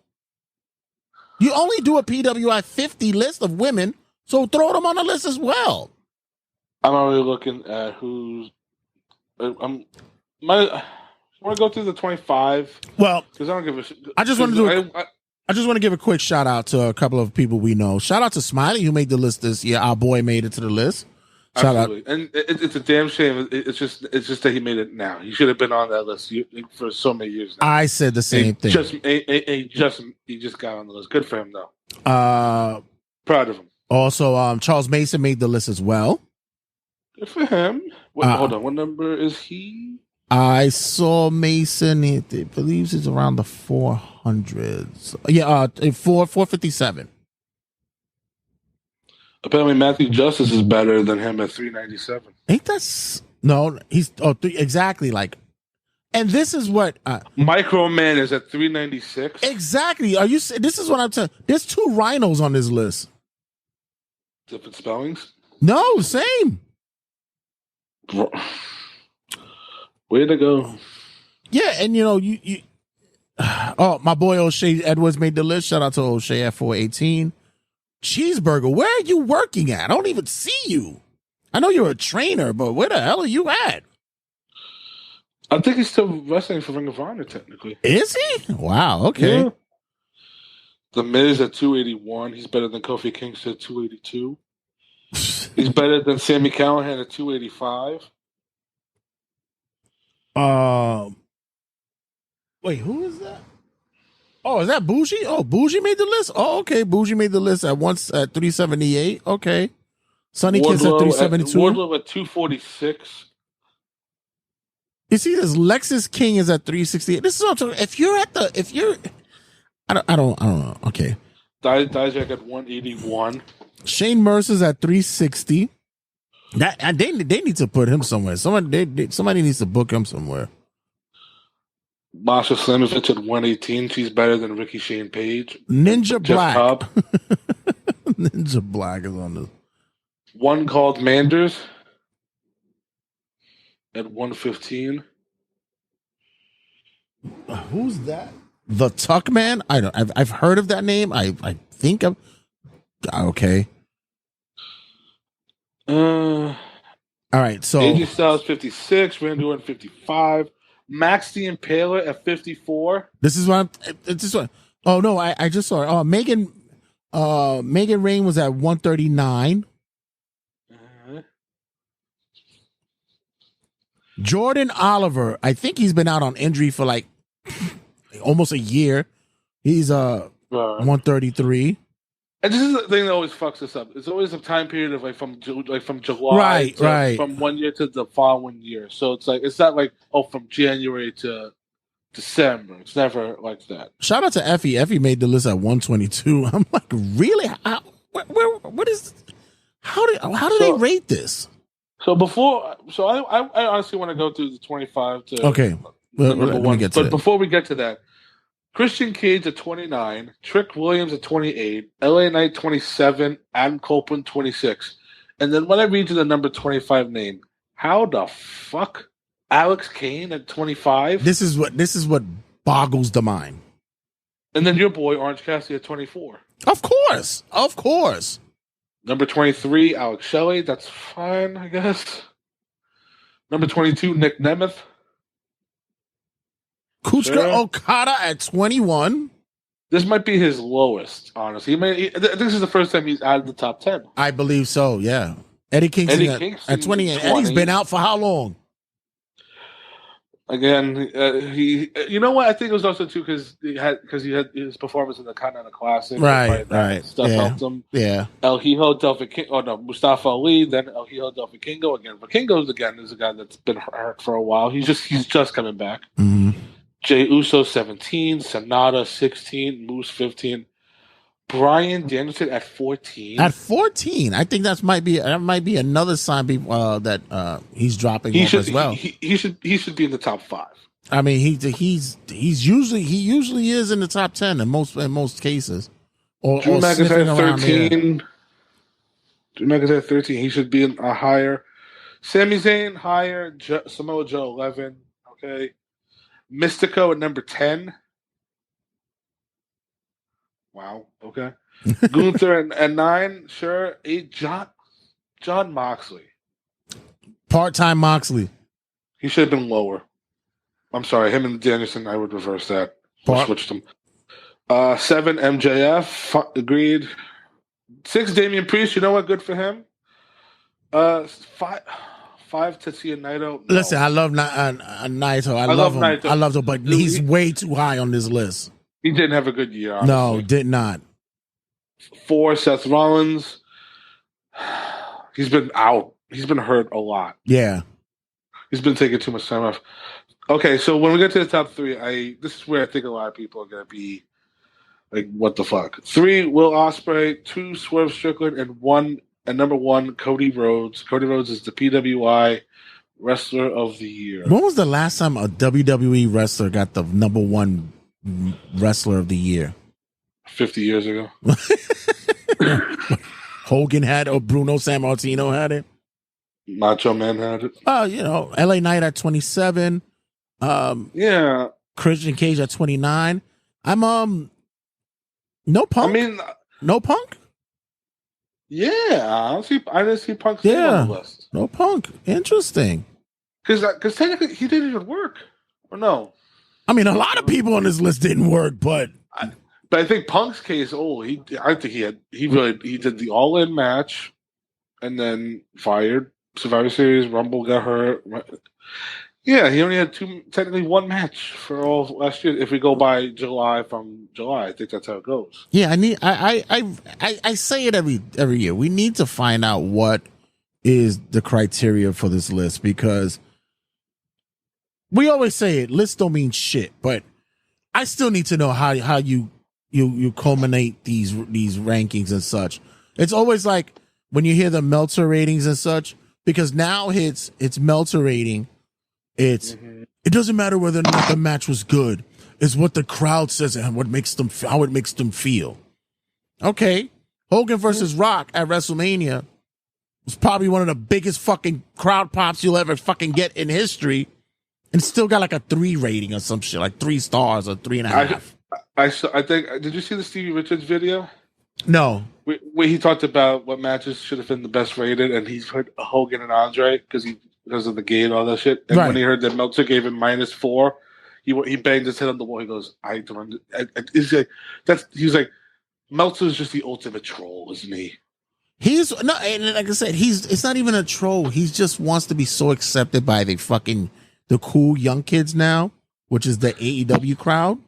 You only do a PWI 50 list of women, so throw them on the list as well. I'm already looking at who's. I want to go through the 25. Well, because I don't give a shit. I just want to give a quick shout out to a couple of people we know. Shout out to Smiley, who made the list this year. Our boy made it to the list. Shout Absolutely. Out. And it's a damn shame. It's just that he made it now. He should have been on that list for so many years now. I said the same thing. He just got on the list. Good for him, though. Proud of him. Also, Charles Mason made the list as well. Good for him. Hold on. What number is he? I saw Mason. He believes he's around the 400s. Yeah, 457. Apparently, Matthew Justice is better than him at 397. Ain't that no? He's exactly like. And this is what Micro Man is at 396. Exactly. Are you? This is what I'm telling. There's 2 rhinos on this list. Different spellings? No, same. Way to go. Yeah, and you oh, my boy O'Shea Edwards made the list. Shout out to O'Shea at 418. Cheeseburger, where are you working at? I don't even see you. I know you're a trainer, but where the hell are you at? I think he's still wrestling for Ring of Honor, technically. Is he? Wow, okay. Yeah. The Miz at 281. He's better than Kofi Kingston at 282. He's better than Sami Callihan at 285. Wait, who is that? Oh, is that Bougie? Oh, Bougie made the list. Oh, okay. Bougie made the list at 378. Okay. Sunny Kiss at 372. Wardlow at 246. You see, this Lexus King is at 368. This is what I'm talking. I don't know. Okay. Dijak at 181. Shane Mercer's at 360. They need to put him somewhere. Somebody needs to book him somewhere. Masha Slamovich at 118. She's better than Ricky Shane Page. Ninja Black. Ninja Black is on this. One called Manders at 115. Who's that? The Tuck Man? I've heard of that name. I think I'm okay. All right, so AJ Styles 56, Randy Orton 55, Max the Impaler at 54. This is what oh no, I just saw it. Oh, Megan Rain was at 139. Jordan Oliver, I think he's been out on injury for like almost a year. He's 133. And this is the thing that always fucks us up. It's always a time period of from July from 1 year to the following year. So it's not like from January to December. It's never like that. Shout out to Effie. Effie made the list at 122. I'm like, really? How do they rate this? So I honestly want to go through the 25 to okay. Let me get to but before we get to that, Christian Cage at 29, Trick Williams at 28, LA Knight 27, Adam Copeland 26. And then when I read you the number 25 name, how the fuck Alex Kane at 25? This is what boggles the mind. And then your boy Orange Cassidy at 24. Of course. Number 23, Alex Shelley. That's fine, I guess. Number 22, Nick Nemeth. Kuchka Okada at 21. This might be his lowest, honestly. This is the first time he's out of the top 10. I believe so, yeah. Eddie Kingston at 20. Eddie's been out for how long? Again, he. You know what? I think it was also too because he had his performance in the Continental Classic. Right. Stuff helped him. Yeah. El Hijo Del Vikingo. Oh no, Mustafa Ali. Then El Hijo Del Vikingo again. Vikingo again is a guy that's been hurt for a while. He's just coming back. Mm-hmm. Jay Uso 17, Sonata 16, Moose 15, Bryan Danielson at 14. At 14, I think that might be another sign that he's dropping off as well. He should be in the top 5. I mean, he usually is in the top 10 in most cases. Drew McIntyre at 13. Drew McIntyre at 13. He should be in a higher. Sami Zayn higher. Samoa Joe 11. Okay. Mystico at number 10. Wow. Okay. Gunther at 9. Sure. 8. John Moxley. Part-time Moxley. He should have been lower. I'm sorry. Him and Danielson, I would reverse that. Switched them. 7. MJF. Agreed. 6. Damian Priest. You know what? Good for him. 5 Tetsuya Naito. No. Listen, I love Naito. I love him. Naito. I love him, but he's way too high on this list. He didn't have a good year. Honestly. No, did not. 4 Seth Rollins. He's been out. He's been hurt a lot. Yeah. He's been taking too much time off. Okay, so when we get to the top 3, this is where I think a lot of people are going to be like, what the fuck? 3, Will Ospreay. 2, Swerve Strickland. And number 1, Cody Rhodes. Cody Rhodes is the PWI Wrestler of the Year. When was the last time a WWE wrestler got the number 1 Wrestler of the Year? 50 years ago. Hogan had, or Bruno Sammartino had it? Macho Man had it. LA Knight at 27. Yeah. Christian Cage at 29. I'm no Punk. I mean, no Punk. Yeah, I didn't see Punk's name on the list. No Punk. Interesting. Because technically he didn't even work, or no? I mean, a lot of people on this list didn't work, but I think Punk's case. I think he did the All In match, and then fired. Survivor Series, Rumble got hurt. Yeah, he only had technically one match for all last year. If we go by from July, I think that's how it goes. Yeah, I say it every year. We need to find out what is the criteria for this list, because we always say it, lists don't mean shit, but I still need to know how you culminate these rankings and such. It's always like when you hear the Meltzer ratings and such, because now it's Meltzer rating. It doesn't matter whether or not the match was good. It's what the crowd says and how it makes them feel. Okay, Hogan versus Rock at WrestleMania was probably one of the biggest fucking crowd pops you'll ever fucking get in history, and still got like a 3 rating or some shit, like 3 stars or 3.5. I think. Did you see the Stevie Richards video? No. Where he talked about what matches should have been the best rated, and he's put Hogan and Andre because of the gate and all that shit. And when he heard that Meltzer gave him -4, he banged his head on the wall. He goes, "I don't." He's like, Meltzer's just the ultimate troll, isn't he? And like I said, it's not even a troll. He just wants to be so accepted by the cool young kids now, which is the AEW crowd.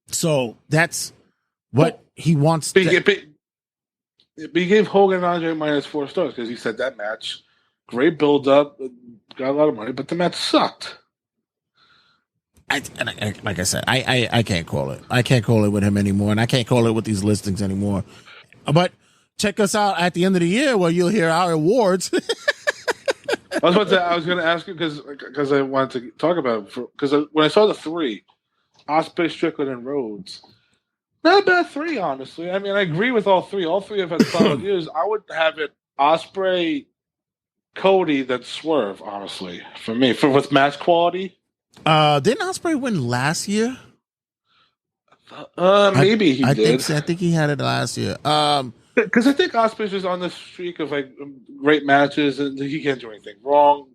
So that's what he wants. But he gave Hogan and Andre -4 stars because he said that match, great build up, got a lot of money, but the match sucked. Like I said, I can't call it. I can't call it with him anymore, and I can't call it with these listings anymore. But check us out at the end of the year where you'll hear our awards. I was going to ask you because I wanted to talk about it because when I saw the 3, Ospreay, Strickland, and Rhodes, not a bad 3, honestly. I mean, I agree with all 3. All 3 have had solid years. I would have it Ospreay, Cody, then Swerve, honestly, for me, with match quality. Didn't Ospreay win last year? Maybe he did. I think he had it last year. Because I think Ospreay's just on the streak of like great matches, and he can't do anything wrong.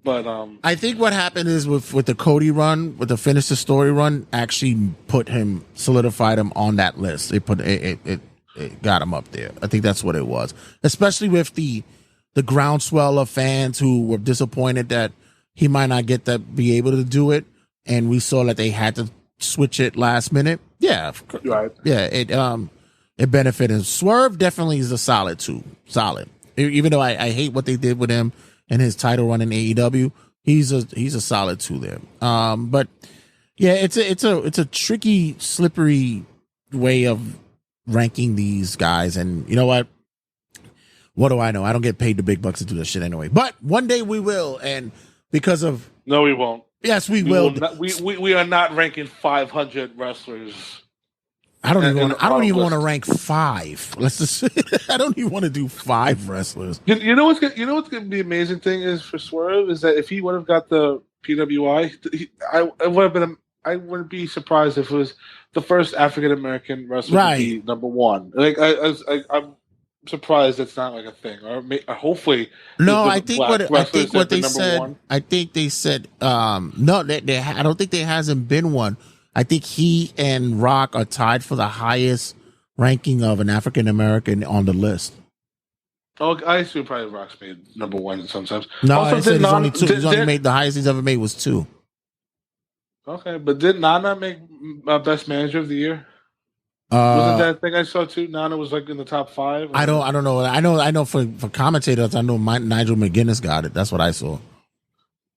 But I think what happened is with the Cody run, with the Finish the Story run, actually solidified him on that list. It got him up there. I think that's what it was. Especially with the groundswell of fans who were disappointed that he might not be able to do it, and we saw that they had to switch it last minute. Yeah, right. Yeah, it benefited. Swerve definitely is a solid 2. Solid. Even though I hate what they did with him and his title run in AEW, he's a solid 2 there. But yeah, it's a tricky, slippery way of ranking these guys. And you know what? What do I know? I don't get paid the big bucks to do this shit anyway. But one day we will, and because of no, we won't. Yes, we will. We are not ranking 500 wrestlers. I don't even want to rank 5. Let's just I don't even want to do 5 wrestlers. You know what's going to be the amazing thing is for Swerve is that if he would have got the PWI, I wouldn't be surprised if it was the first African American wrestler to be number 1. Like I'm surprised it's not like a thing, or hopefully. No, I think what they said. 1. I think they said no. I don't think there hasn't been one. I think he and Rock are tied for the highest ranking of an African American on the list. Oh, I assume probably Rock's made number 1 sometimes. No, I said he's only 2. He's only made the highest he's ever made was 2. Okay, but did Nana make best manager of the year? Wasn't that a thing I saw too? Nana was like in the top 5. I don't know. I know for commentators, I know Nigel McGuinness got it. That's what I saw.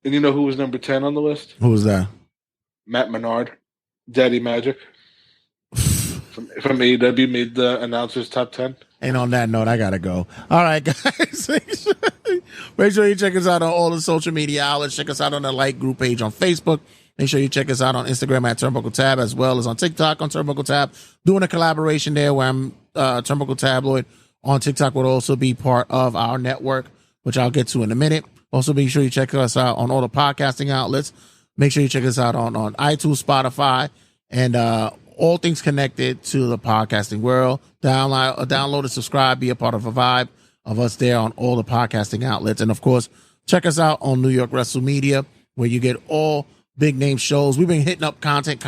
And you know who was number 10 on the list? Who was that? Matt Menard, Daddy Magic from AEW made the announcers top 10. And on that note, I gotta go. All right, guys. Make sure you check us out on all the social media outlets. Check us out on the like group page on Facebook. Make sure you check us out on Instagram at Turnbuckle Tab, as well as on TikTok on Turnbuckle Tab. Doing a collaboration there where I'm Turnbuckle Tabloid on TikTok would also be part of our network. which I'll get to in a minute. Also, make sure you check us out on all the podcasting outlets. Make sure you check us out on iTunes, Spotify, and all things connected to the podcasting world. Download and subscribe. Be a part of a vibe of us there on all the podcasting outlets. And, of course, check us out on New York Wrestle Media, where you get all big name shows. We've been hitting up content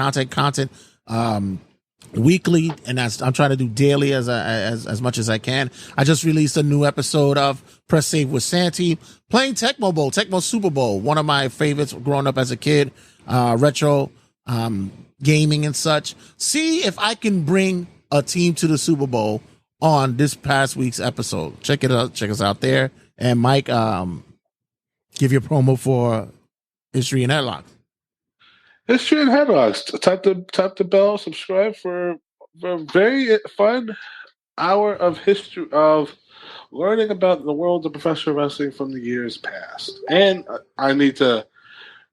weekly, and I'm trying to do daily as much as I can. I just released a new episode of Press Save with Santy, playing Tecmo Super Bowl, one of my favorites growing up as a kid, retro gaming and such. See if I can bring a team to the Super Bowl on this past week's episode. Check it out. Check us out there. And Mike, give your promo for History and Headlocks. History and Headlocks. Tap the bell, subscribe for a very fun hour of history of learning about the world of professional wrestling from the years past. And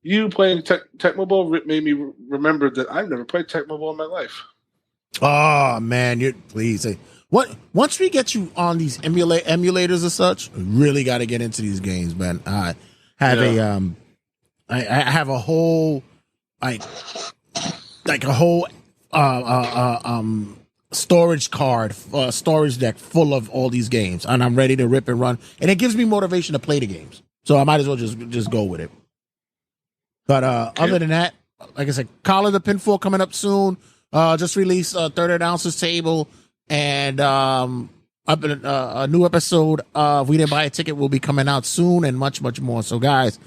you playing Tecmo Bowl made me remember that I've never played Tecmo Bowl in my life. Oh man, please. Once we get you on these emulators and such, we really got to get into these games, man. I have I have a whole a whole storage deck full of all these games, and I'm ready to rip and run, and it gives me motivation to play the games, so I might as well just go with it. But other than that, like I said, Collar the Pinfall coming up soon. Just released 30 ounces table, and a new episode of We Didn't Buy a Ticket will be coming out soon, and much more. So guys,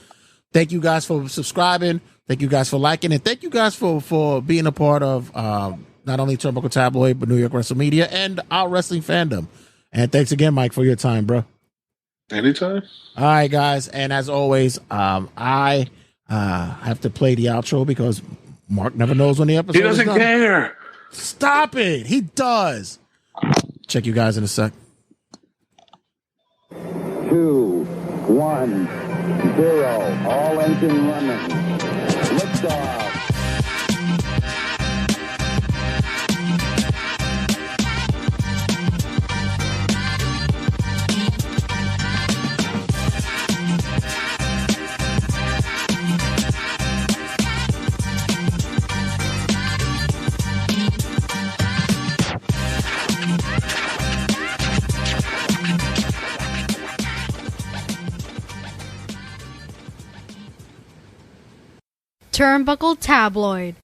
thank you guys for subscribing. Thank you guys for liking, and thank you guys for being a part of not only Turnbuckle Tabloid, but New York Wrestle Media and our wrestling fandom. And thanks again, Mike, for your time, bro. Anytime. All right, guys. And as always, I have to play the outro because Mark never knows when the episode is done. He doesn't care. Stop it. He does. Check you guys in a sec. 2, 1, 0. All engine running. Liftoff. Turnbuckle Tabloid.